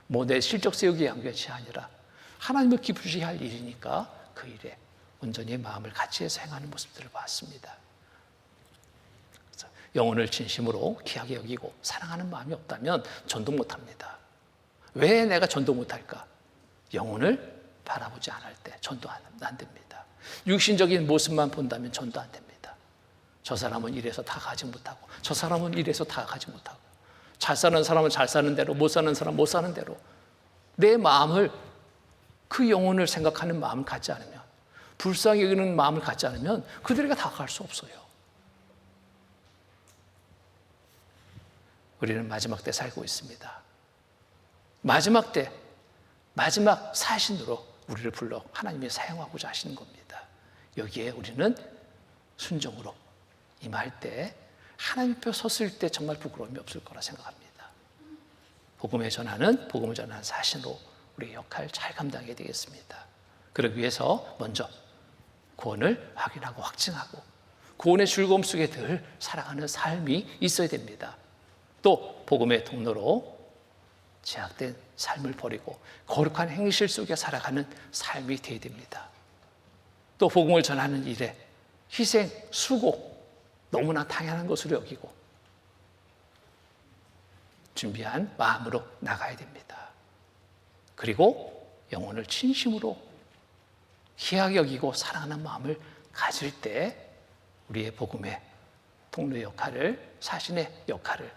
Speaker 1: 뭐 내 실적 세우기 위한 것이 아니라 하나님을 기쁘시게 할 일이니까 그 일에 온전히 마음을 같이 해서 행하는 모습들을 봤습니다. 그래서 영혼을 진심으로 귀하게 여기고 사랑하는 마음이 없다면 전도 못합니다. 왜 내가 전도 못할까? 영혼을 바라보지 않을 때 전도 안 됩니다. 육신적인 모습만 본다면 전도 안 됩니다. 저 사람은 이래서 다 가지 못하고, 저 사람은 이래서 다 가지 못하고, 잘 사는 사람은 잘 사는 대로, 못 사는 사람은 못 사는 대로, 내 마음을, 그 영혼을 생각하는 마음을 갖지 않으면, 불쌍히 여기는 마음을 갖지 않으면 그들에게 다가갈 수 없어요. 우리는 마지막 때 살고 있습니다. 마지막 때, 마지막 사신으로 우리를 불러 하나님이 사용하고자 하시는 겁니다. 여기에 우리는 순종으로 임할 때, 하나님 앞에 섰을 때 정말 부끄러움이 없을 거라 생각합니다. 복음을 전하는 사신으로 우리의 역할을 잘 감당해야 되겠습니다. 그러기 위해서 먼저 구원을 확인하고 확증하고 구원의 즐거움 속에 늘 살아가는 삶이 있어야 됩니다. 또 복음의 통로로 제약된 삶을 버리고 거룩한 행실 속에 살아가는 삶이 되어야 됩니다. 또 복음을 전하는 일에 희생, 수고 너무나 당연한 것으로 여기고 준비한 마음으로 나가야 됩니다. 그리고 영혼을 진심으로 귀하게 여기고 사랑하는 마음을 가질 때 우리의 복음의 통로의 역할을, 사신의 역할을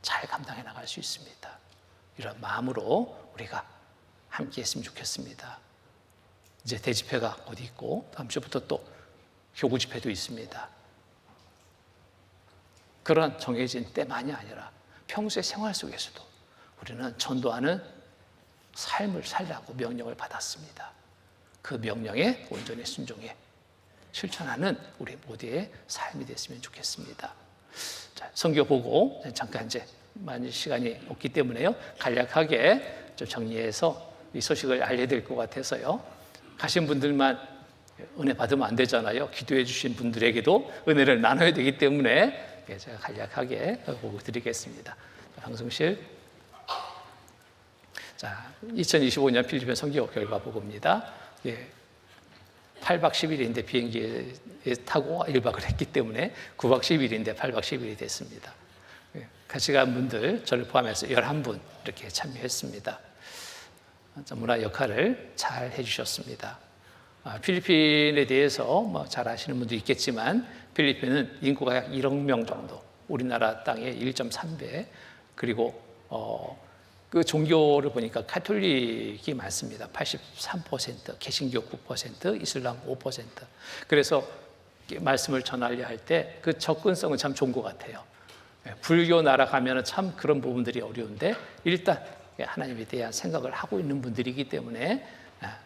Speaker 1: 잘 감당해 나갈 수 있습니다. 이런 마음으로 우리가 함께 했으면 좋겠습니다. 이제 대집회가 곧 있고 다음 주부터 또 교구 집회도 있습니다. 그런 정해진 때만이 아니라 평소의 생활 속에서도 우리는 전도하는 삶을 살라고 명령을 받았습니다. 그 명령에 온전히 순종해 실천하는 우리 모두의 삶이 됐으면 좋겠습니다. 자, 성경 보고 잠깐 이제 많이 시간이 없기 때문에요, 간략하게 좀 정리해서 이 소식을 알려야 될 것 같아서요. 가신 분들만 은혜 받으면 안 되잖아요. 기도해 주신 분들에게도 은혜를 나눠야 되기 때문에 제가 간략하게 보고 드리겠습니다. 방송실. 자, 2025년 필리핀 선교 결과 보고입니다. 8박 10일인데 비행기에 타고 1박을 했기 때문에 9박 10일인데 8박 10일이 됐습니다. 같이 간 분들, 저를 포함해서 11분 이렇게 참여했습니다. 문화 역할을 잘 해주셨습니다. 필리핀에 대해서 잘 아시는 분도 있겠지만 필리핀은 인구가 약 1억 명 정도, 우리나라 땅의 1.3배, 그리고 그 종교를 보니까 가톨릭이 많습니다. 83%, 개신교 9%, 이슬람 5%. 그래서 말씀을 전하려 할 때 그 접근성은 참 좋은 것 같아요. 불교 나라 가면은 참 그런 부분들이 어려운데 일단 하나님에 대한 생각을 하고 있는 분들이기 때문에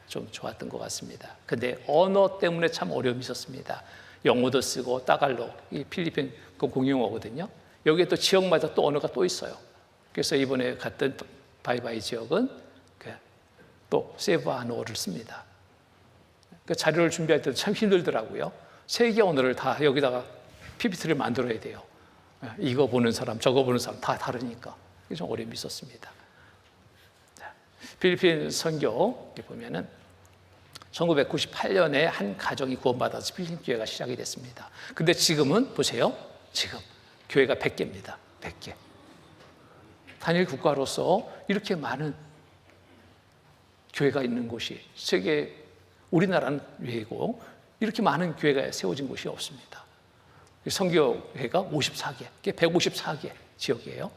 Speaker 1: 좀 좋았던 것 같습니다. 근데 언어 때문에 참 어려움이 있었습니다. 영어도 쓰고 따갈로, 이 필리핀 그 공용어거든요. 여기에 또 지역마다 또 언어가 또 있어요. 그래서 이번에 갔던 바이바이 지역은 또 세부아노어를 씁니다. 그 자료를 준비할 때도 참 힘들더라고요. 세 개 언어를 다 여기다가 PPT를 만들어야 돼요. 이거 보는 사람, 저거 보는 사람 다 다르니까 좀 어려움이 있었습니다. 필리핀 선교 보면은 1998년에 한 가정이 구원받아서 필리핀 교회가 시작이 됐습니다. 근데 지금은 보세요. 지금 교회가 100개입니다. 100개. 단일 국가로서 이렇게 많은 교회가 있는 곳이 세계, 우리나라는 외고 이렇게 많은 교회가 세워진 곳이 없습니다. 선교회가 54개, 154개 지역이에요.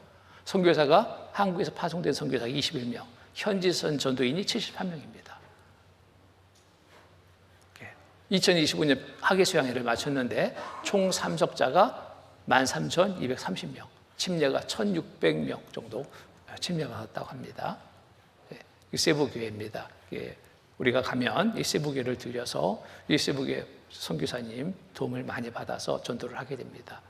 Speaker 1: 선교사가 한국에서 파송된 선교사가 21명, 현지선 전도인이 78명입니다. 2025년 학예수양회를 마쳤는데 총 참석자가 13,230명, 침례가 1,600명 정도 침례가 왔다고 합니다. 세부교회입니다. 우리가 가면 이 세부교회를 들려서 이 세부교회 선교사님 도움을 많이 받아서 전도를 하게 됩니다.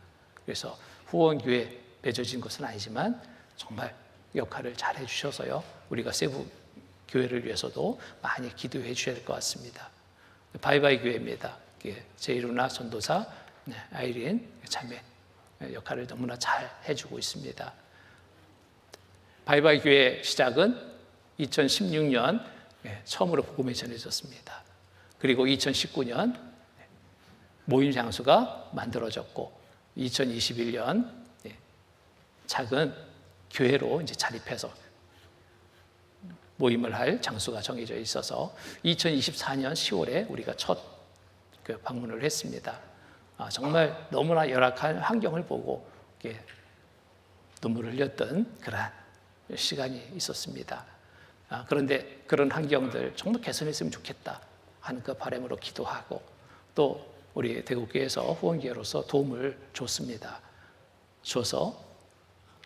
Speaker 1: 그래서 후원교회 맺어진 것은 아니지만 정말 역할을 잘 해주셔서요, 우리가 세부 교회를 위해서도 많이 기도해 주셔야 될 것 같습니다. 바이바이 교회입니다. 제이루나 전도사, 아이린 자매 역할을 너무나 잘 해주고 있습니다. 바이바이 교회 시작은 2016년 처음으로 복음이 전해졌습니다. 그리고 2019년 모임 장소가 만들어졌고 2021년 작은 교회로 이제 자립해서 모임을 할 장소가 정해져 있어서 2024년 10월에 우리가 첫 방문을 했습니다. 정말 너무나 열악한 환경을 보고 눈물을 흘렸던 그러한 시간이 있었습니다. 그런데 그런 환경들 정말 개선했으면 좋겠다 하는 그 바람으로 기도하고 또 우리 대구교회에서 후원기회로서 도움을 줬습니다. 줘서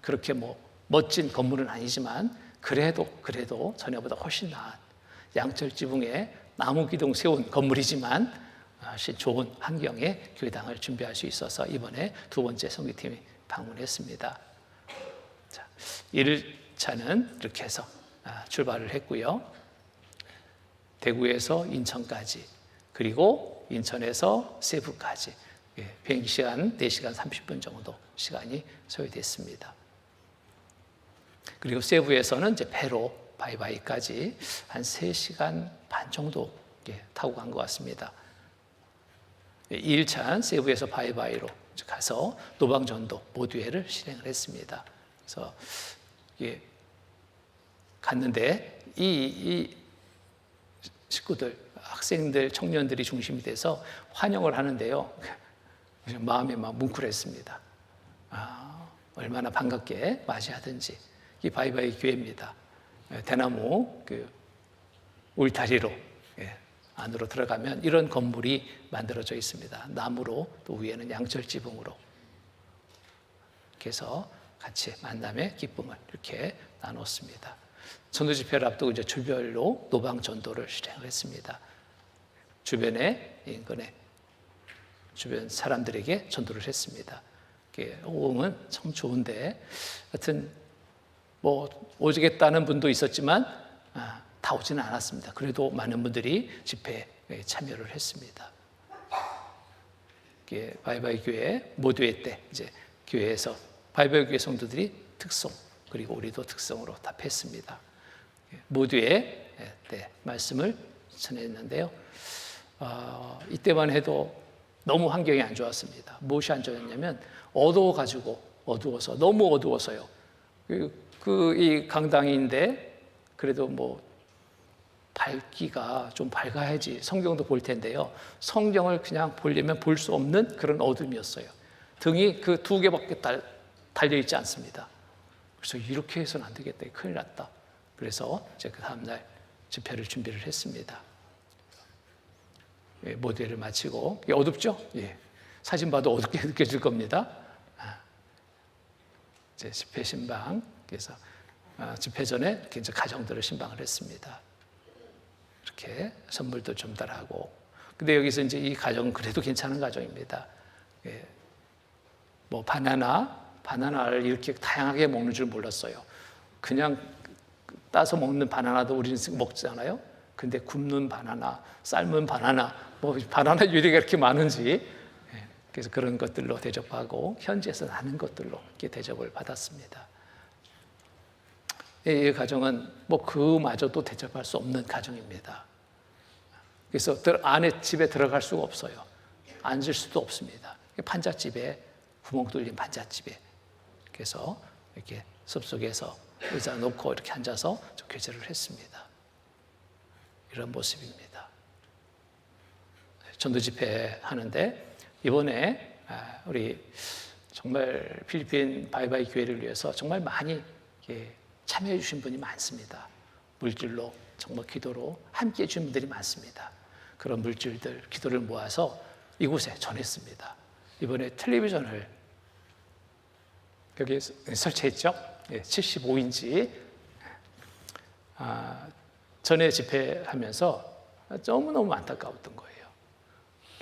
Speaker 1: 그렇게 멋진 건물은 아니지만 그래도 전에보다 훨씬 나은 양철 지붕에 나무 기둥 세운 건물이지만 훨씬 좋은 환경의 교회당을 준비할 수 있어서 이번에 두 번째 선교팀이 방문했습니다. 자, 1차는 이렇게 해서 출발을 했고요. 대구에서 인천까지 그리고 인천에서 세부까지 비행기 시간 4시간 30분 정도 시간이 소요됐습니다. 그리고 세부에서는 이제 배로 바이바이까지 한 3시간 반 정도 타고 간 것 같습니다. 2일차 세부에서 바이바이로 가서 노방전도 모두회를 실행을 했습니다. 그래서 갔는데 이 식구들, 학생들, 청년들이 중심이 돼서 환영을 하는데요. 마음이 막 뭉클했습니다. 얼마나 반갑게 맞이하든지. 이 바이바이 교회입니다. 대나무 울타리로 안으로 들어가면 이런 건물이 만들어져 있습니다. 나무로 또 위에는 양철 지붕으로. 그래서 같이 만남의 기쁨을 이렇게 나눴습니다. 전도 집회를 앞두고 이제 주별로 노방 전도를 실행을 했습니다. 주변에 인근에 주변 사람들에게 전도를 했습니다. 오음은 참 좋은데, 하여튼 오겠다는 분도 있었지만 다 오지는 않았습니다. 그래도 많은 분들이 집회에 참여를 했습니다. 바이바이 교회 모두회 때 이제 교회에서 바이바이 교회 성도들이 특송 그리고 우리도 특송으로 답했습니다. 모두회 때 말씀을 전했는데요. 이때만 해도 너무 환경이 안 좋았습니다. 무엇이 안 좋았냐면 어두워서 너무 어두워서요. 이 강당인데 그래도 밝기가 좀 밝아야지 성경도 볼 텐데요. 성경을 그냥 보려면 볼 수 없는 그런 어둠이었어요. 등이 그 2개밖에 달려 있지 않습니다. 그래서 이렇게 해서는 안 되겠다. 큰일 났다. 그래서 이제 그 다음날 집회를 준비를 했습니다. 모델을 마치고 어둡죠? 사진 봐도 어둡게 느껴질 겁니다. 이제 집회 신방 그래서 집회 전에 이제 가정들을 신방을 했습니다. 이렇게 선물도 전달하고. 근데 여기서 이제 이 가정은 그래도 괜찮은 가정입니다. 바나나를 이렇게 다양하게 먹는 줄 몰랐어요. 그냥 따서 먹는 바나나도 우리는 먹잖아요. 근데 굽는 바나나, 삶은 바나나, 바나나 요리가 이렇게 많은지, 그래서 그런 것들로 대접하고 현지에서 나는 것들로 이렇게 대접을 받았습니다. 이 가정은 그마저도 대접할 수 없는 가정입니다. 그래서 안에 집에 들어갈 수가 없어요. 앉을 수도 없습니다. 판잣집에 구멍 뚫린 판잣집에 그래서 이렇게 숲속에서 의자 놓고 이렇게 앉아서 교제를 했습니다. 이런 모습입니다. 전도 집회 하는데 이번에 우리 정말 필리핀 바이바이 교회를 위해서 정말 많이 참여해 주신 분이 많습니다. 물질로 정말 기도로 함께해 주신 분들이 많습니다. 그런 물질들 기도를 모아서 이곳에 전했습니다. 이번에 텔레비전을 여기 설치했죠. 75인치 전에 집회하면서 너무너무 안타까웠던 거예요.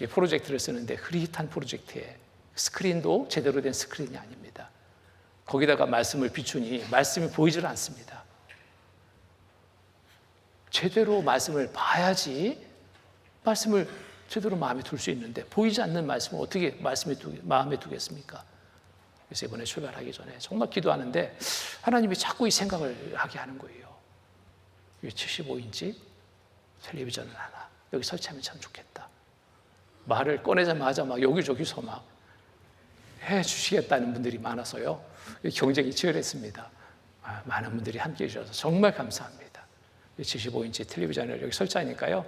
Speaker 1: 프로젝트를 쓰는데 흐릿한 프로젝트에 스크린도 제대로 된 스크린이 아닙니다. 거기다가 말씀을 비추니 말씀이 보이질 않습니다. 제대로 말씀을 봐야지 말씀을 제대로 마음에 둘 수 있는데, 보이지 않는 말씀을 어떻게 마음에 두겠습니까? 그래서 이번에 출발하기 전에 정말 기도하는데 하나님이 자꾸 이 생각을 하게 하는 거예요. 75인치 텔레비전을 하나 여기 설치하면 참 좋겠다. 말을 꺼내자마자 막 여기저기서 막 해주시겠다는 분들이 많아서요, 경쟁이 치열했습니다. 많은 분들이 함께해 주셔서 정말 감사합니다. 75인치 텔레비전을 여기 설치하니까요,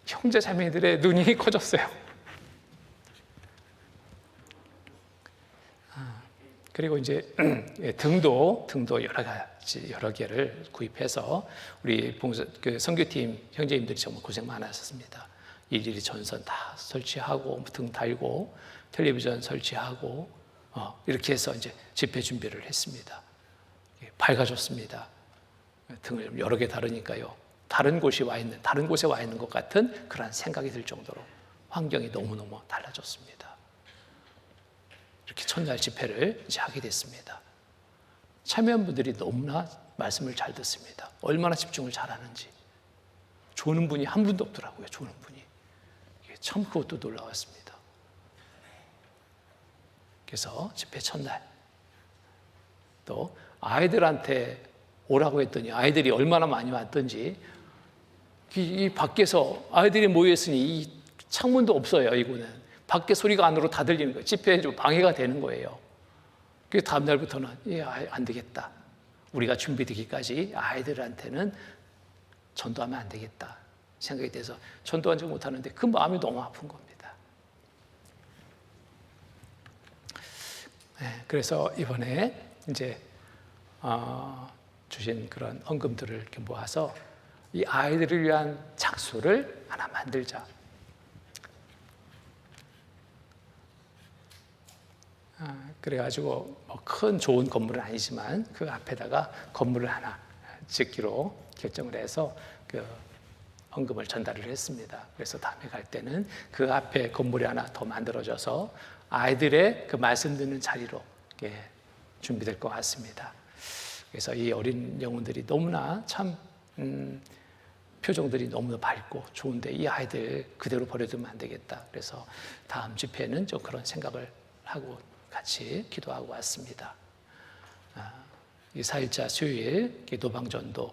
Speaker 1: 형제 자매들의 눈이 커졌어요. 그리고 이제 등도 여러 개를 구입해서 우리 선교팀 형제님들이 정말 고생 많으셨습니다. 일일이 전선 다 설치하고 등 달고 텔레비전 설치하고 이렇게 해서 이제 집회 준비를 했습니다. 밝아졌습니다. 등을 여러 개 다르니까요, 다른 곳에 와 있는 것 같은 그런 생각이 들 정도로 환경이 너무너무 달라졌습니다. 이렇게 첫날 집회를 이제 하게 됐습니다. 참여원분들이 너무나 말씀을 잘 듣습니다. 얼마나 집중을 잘하는지. 조는 분이 한 분도 없더라고요. 조는 분이. 참 그것도 놀라웠습니다. 그래서 집회 첫날 또 아이들한테 오라고 했더니 아이들이 얼마나 많이 왔던지, 이 밖에서 아이들이 모여있으니 이 창문도 없어요. 이곳은 밖에 소리가 안으로 다 들리는 거예요. 집회에 좀 방해가 되는 거예요. 그래서 다음 날부터는 안 되겠다. 우리가 준비되기까지 아이들한테는 전도하면 안 되겠다 생각이 돼서 전도한 적 못하는데 그 마음이 너무 아픈 겁니다. 그래서 이번에 이제 주신 그런 헌금들을 이렇게 모아서 이 아이들을 위한 장소를 하나 만들자. 그래가지고 뭐 큰 좋은 건물은 아니지만 그 앞에다가 건물을 하나 짓기로 결정을 해서 그 헌금을 전달을 했습니다. 그래서 다음에 갈 때는 그 앞에 건물이 하나 더 만들어져서 아이들의 그 말씀 듣는 자리로 준비될 것 같습니다. 그래서 이 어린 영혼들이 너무나 참 표정들이 너무 밝고 좋은데 이 아이들 그대로 버려두면 안 되겠다. 그래서 다음 집회는 좀 그런 생각을 하고 같이 기도하고 왔습니다. 이 4일차 수요일 노방전도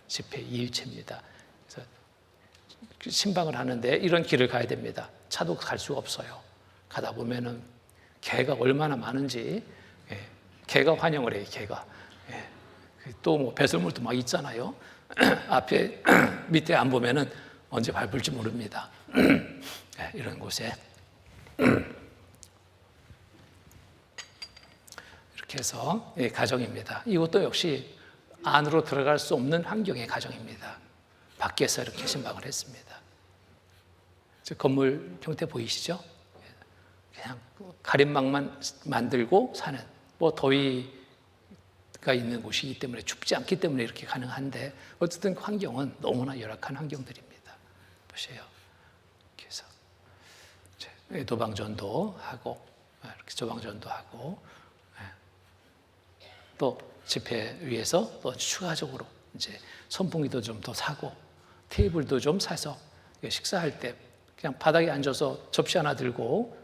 Speaker 1: 집회 2일째입니다. 그래서 신방을 하는데 이런 길을 가야 됩니다. 차도 갈 수가 없어요. 가다 보면은 개가 얼마나 많은지, 개가 환영을 해요. 개가. 또 뭐 배설물도 막 있잖아요. 앞에 밑에 안 보면은 언제 밟을지 모릅니다. 이런 곳에 이렇게 해서 가정입니다. 이것도 역시 안으로 들어갈 수 없는 환경의 가정입니다. 밖에서 이렇게 신방을 했습니다. 건물 형태 보이시죠? 그냥 가림막만 만들고 사는, 뭐 더위가 있는 곳이기 때문에 춥지 않기 때문에 이렇게 가능한데 어쨌든 환경은 너무나 열악한 환경들입니다. 보세요. 그래서 도방전도 하고 이렇게 조방전도 하고 또 집회 위해서 또 추가적으로 이제 선풍기도 좀 더 사고 테이블도 좀 사서 식사할 때 그냥 바닥에 앉아서 접시 하나 들고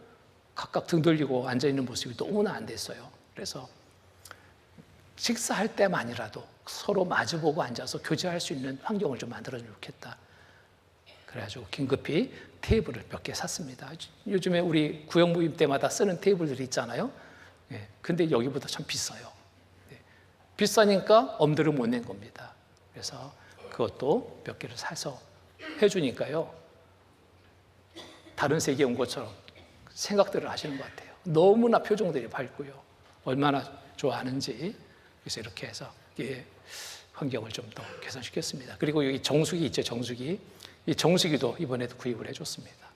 Speaker 1: 각각 등 돌리고 앉아 있는 모습이 너무나 안 됐어요. 그래서 식사할 때만이라도 서로 마주보고 앉아서 교제할 수 있는 환경을 좀 만들어주면 좋겠다. 그래가지고 긴급히 테이블을 몇 개 샀습니다. 요즘에 우리 구역 모임 때마다 쓰는 테이블들이 있잖아요. 근데 여기보다 참 비싸요. 비싸니까 엄두를 못 낸 겁니다. 그래서 그것도 몇 개를 사서 해주니까요, 다른 세계에 온 것처럼 생각들을 하시는 것 같아요. 너무나 표정들이 밝고요, 얼마나 좋아하는지. 그래서 이렇게 해서 환경을 좀 더 개선시켰습니다. 그리고 여기 정수기 있죠, 정수기. 이 정수기도 이번에도 구입을 해줬습니다.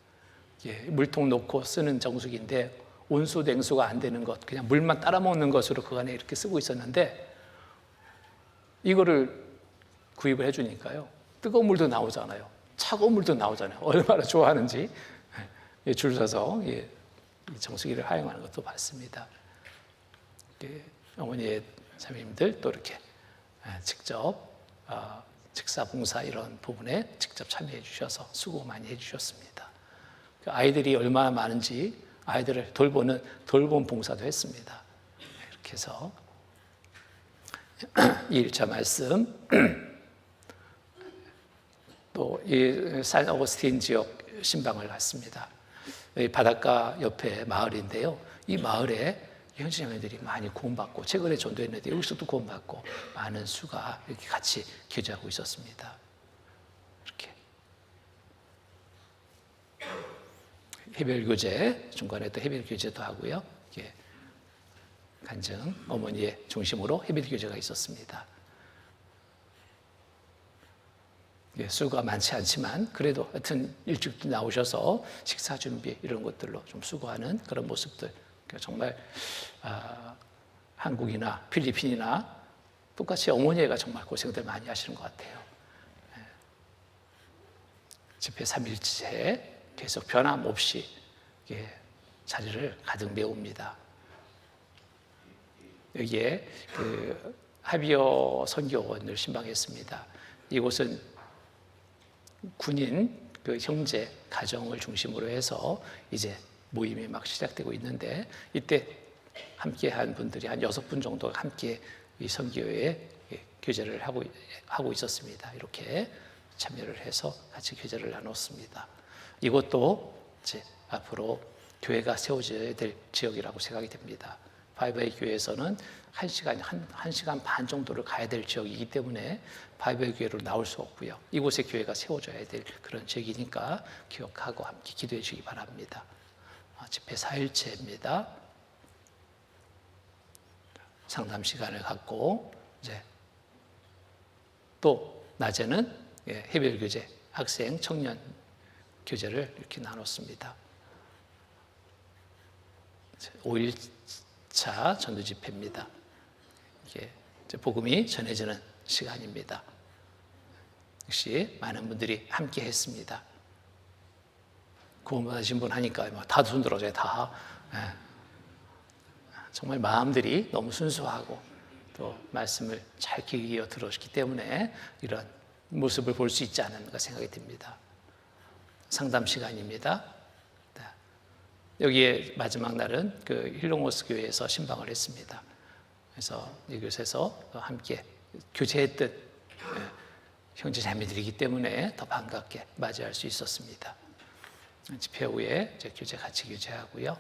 Speaker 1: 물통 놓고 쓰는 정수기인데 온수 냉수가 안 되는 것, 그냥 물만 따라 먹는 것으로 그 안에 이렇게 쓰고 있었는데 이거를 구입을 해주니까요, 뜨거운 물도 나오잖아요, 차가운 물도 나오잖아요. 얼마나 좋아하는지 줄 서서 이 정수기를 사용하는 것도 봤습니다. 어머니의 자매님들 또 이렇게 직접 직사 봉사 이런 부분에 직접 참여해 주셔서 수고 많이 해 주셨습니다. 아이들이 얼마나 많은지 아이들을 돌보는 돌봄 봉사도 했습니다. 이렇게 해서 2일차 말씀, 또 이 산 어거스틴 지역 신방을 갔습니다. 바닷가 옆에 마을인데요. 이 마을에 현지자매들이 많이 구원받고 최근에 전도했는데 여기서도 구원받고 많은 수가 이렇게 같이 교제하고 있었습니다. 이렇게 해별 교제, 중간에 또 해별 교제도 하고요. 이렇게 간증 어머니의 중심으로 해별 교제가 있었습니다. 수가 많지 않지만 그래도 하여튼 일찍 나오셔서 식사 준비 이런 것들로 좀 수고하는 그런 모습들, 정말 한국이나 필리핀이나 똑같이 어머니가 정말 고생들 많이 하시는 것 같아요. 집회 3일째 계속 변함없이 자리를 가득 메웁니다. 여기에 그 하비어 선교원을 신방했습니다. 이곳은 군인 그 형제 가정을 중심으로 해서 이제 모임이 막 시작되고 있는데, 이때 함께한 분들이 한 6분 정도가 함께 이 선교회에 교제를 하고 있었습니다. 이렇게 참여를 해서 같이 교제를 나눴습니다. 이것도 이제 앞으로 교회가 세워져야 될 지역이라고 생각이 됩니다. 바이바이 교회에서는 1시간 반 정도를 가야 될 지역이기 때문에 바이바이 교회로 나올 수 없고요. 이곳에 교회가 세워져야 될 그런 지역이니까 기억하고 함께 기도해 주기 바랍니다. 집회 4일째입니다. 상담 시간을 갖고 이제 또 낮에는 해별 교제, 학생, 청년 교제를 이렇게 나눴습니다. 5일차 전도 집회입니다. 이게 복음이 전해지는 시간입니다. 역시 많은 분들이 함께 했습니다. 구원받으신 분 하니까 다 손 들어줘요, 다. 정말 마음들이 너무 순수하고 또 말씀을 잘 귀 기울여 들으셨기 때문에 이런 모습을 볼 수 있지 않은가 생각이 듭니다. 상담 시간입니다. 여기에 마지막 날은 그 힐롱호스 교회에서 신방을 했습니다. 그래서 이곳에서 함께 교제했던 형제 자매들이기 때문에 더 반갑게 맞이할 수 있었습니다. 집회 후에 이제 같이 교제하고요.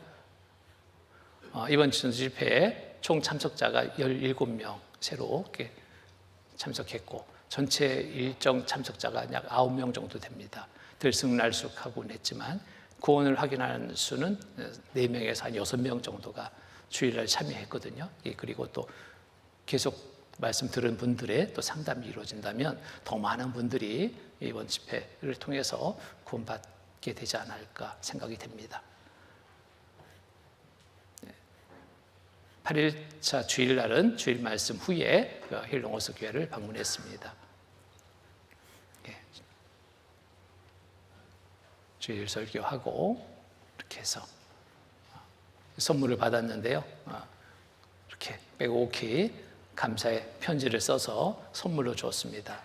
Speaker 1: 이번 전도 집회에 총 참석자가 17명 새로 이렇게 참석했고, 전체 일정 참석자가 약 9명 정도 됩니다. 들쑥날쑥하고는 했지만 구원을 확인하는 수는 4명에서 한 6명 정도가 주일날 참여했거든요. 그리고 또 계속 말씀 들은 분들의 또 상담이 이루어진다면 더 많은 분들이 이번 집회를 통해서 구원받게 되지 않을까 생각이 됩니다. 8일차 주일날은 주일 말씀 후에 힐롱호스 교회를 방문했습니다. 주일 설교하고 이렇게 해서 선물을 받았는데요. 이렇게 빼곡히 감사의 편지를 써서 선물로 줬습니다.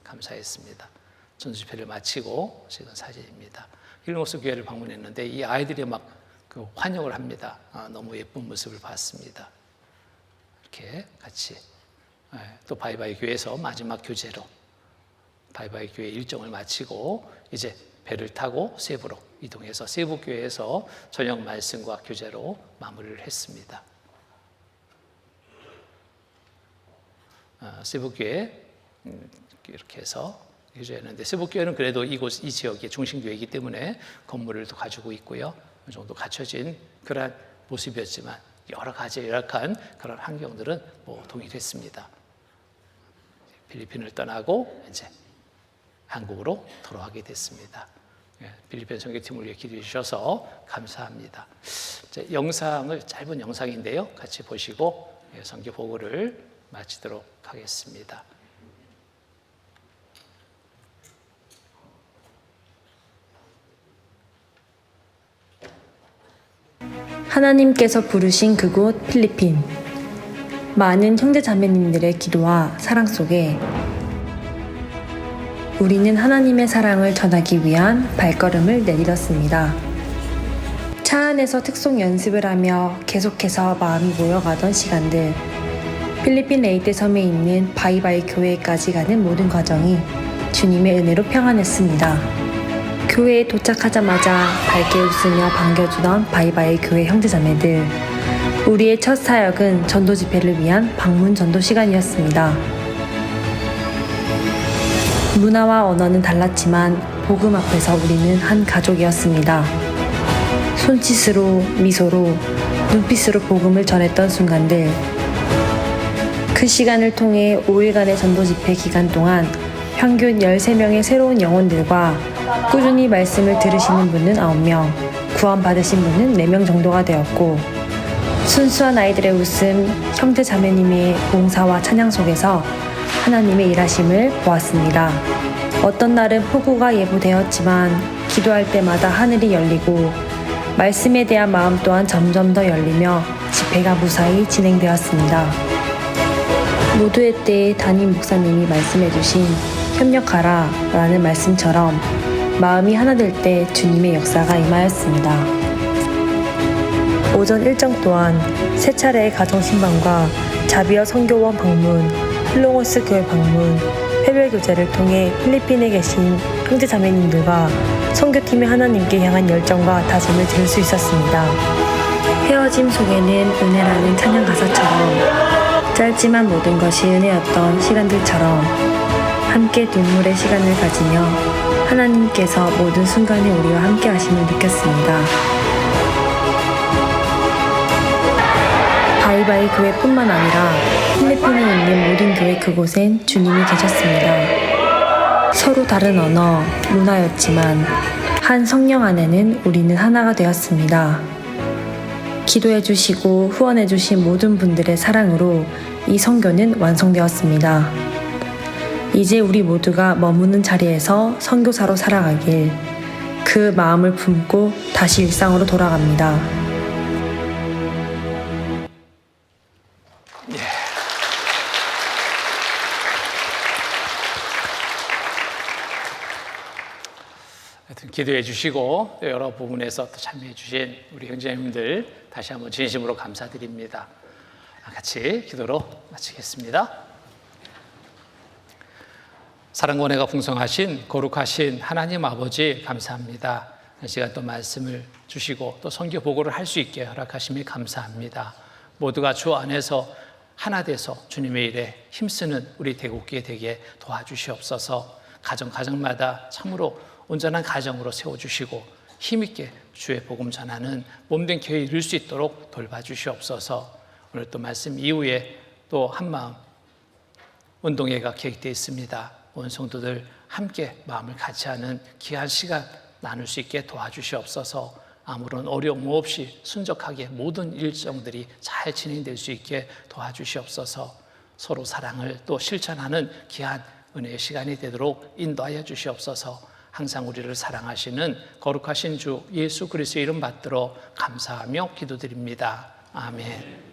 Speaker 1: 감사했습니다. 전도 집회를 마치고 찍은 사진입니다. 힐롱호스 교회를 방문했는데 이 아이들이 막 그 환영을 합니다. 너무 예쁜 모습을 봤습니다. 이렇게 같이 또 바이바이 교회에서 마지막 교제로 바이바이 교회 일정을 마치고 이제 배를 타고 세부로 이동해서 세부교회에서 저녁 말씀과 교제로 마무리를 했습니다. 세부교회 이렇게 해서 교제했는데, 세부교회는 그래도 이 지역의 중심교회이기 때문에 건물을 또 가지고 있고요. 어느 정도 갖춰진 그런 모습이었지만 여러 가지 열악한 그런 환경들은 동일했습니다. 필리핀을 떠나고 이제 한국으로 돌아가게 됐습니다. 필리핀 선교팀을 위해 기도해 주셔서 감사합니다. 짧은 영상인데요. 같이 보시고 선교 보고를 마치도록 하겠습니다.
Speaker 2: 하나님께서 부르신 그곳 필리핀. 많은 형제 자매님들의 기도와 사랑 속에 우리는 하나님의 사랑을 전하기 위한 발걸음을 내딛었습니다. 차 안에서 특송 연습을 하며 계속해서 마음이 모여가던 시간들, 필리핀 레이테 섬에 있는 바이바이 교회까지 가는 모든 과정이 주님의 은혜로 평안했습니다. 교회에 도착하자마자 밝게 웃으며 반겨주던 바이바이 교회 형제자매들, 우리의 첫 사역은 전도 집회를 위한 방문 전도 시간이었습니다. 문화와 언어는 달랐지만 복음 앞에서 우리는 한 가족이었습니다. 손짓으로, 미소로, 눈빛으로 복음을 전했던 순간들, 그 시간을 통해 5일간의 전도 집회 기간 동안 평균 13명의 새로운 영혼들과 꾸준히 말씀을 들으시는 분은 9명, 구원받으신 분은 4명 정도가 되었고, 순수한 아이들의 웃음, 형제 자매님의 봉사와 찬양 속에서 하나님의 일하심을 보았습니다. 어떤 날은 폭우가 예보되었지만 기도할 때마다 하늘이 열리고 말씀에 대한 마음 또한 점점 더 열리며 집회가 무사히 진행되었습니다. 모두의 때에 담임 목사님이 말씀해주신 협력하라 라는 말씀처럼 마음이 하나 될 때 주님의 역사가 임하였습니다. 오전 일정 또한 3차례의 가정신방과 자비어 선교원 방문, 플로거스 교회 방문, 회별교제를 통해 필리핀에 계신 형제자매님들과 선교팀의 하나님께 향한 열정과 다짐을 들을 수 있었습니다. 헤어짐 속에는 은혜라는 찬양 가사처럼 짧지만 모든 것이 은혜였던 시간들처럼 함께 눈물의 시간을 가지며 하나님께서 모든 순간에 우리와 함께 하심을 느꼈습니다. 바이바이 교회뿐만 아니라 필리핀에 있는 모든 교회 그곳엔 주님이 계셨습니다. 서로 다른 언어, 문화였지만 한 성령 안에는 우리는 하나가 되었습니다. 기도해 주시고 후원해 주신 모든 분들의 사랑으로 이 선교는 완성되었습니다. 이제 우리 모두가 머무는 자리에서 선교사로 살아가길, 그 마음을 품고 다시 일상으로 돌아갑니다.
Speaker 1: 하여튼 기도해 주시고 또 여러 부분에서 또 참여해 주신 우리 형제님들 다시 한번 진심으로 감사드립니다. 같이 기도로 마치겠습니다. 사랑과 은혜가 풍성하신 거룩하신 하나님 아버지 감사합니다. 이 시간 또 말씀을 주시고 또 선교 보고를 할 수 있게 허락하심에 감사합니다. 모두가 주 안에서 하나 돼서 주님의 일에 힘쓰는 우리 대국기에 되게 도와주시옵소서. 가정마다 참으로 온전한 가정으로 세워주시고 힘있게 주의 복음 전하는 몸된 교회 이룰 수 있도록 돌봐주시옵소서. 오늘 또 말씀 이후에 또 한마음 운동회가 계획되어 있습니다. 온 성도들 함께 마음을 같이 하는 귀한 시간 나눌 수 있게 도와주시옵소서. 아무런 어려움 없이 순적하게 모든 일정들이 잘 진행될 수 있게 도와주시옵소서. 서로 사랑을 또 실천하는 귀한 은혜의 시간이 되도록 인도하여 주시옵소서. 항상 우리를 사랑하시는 거룩하신 주 예수 그리스도의 이름 받들어 감사하며 기도드립니다. 아멘.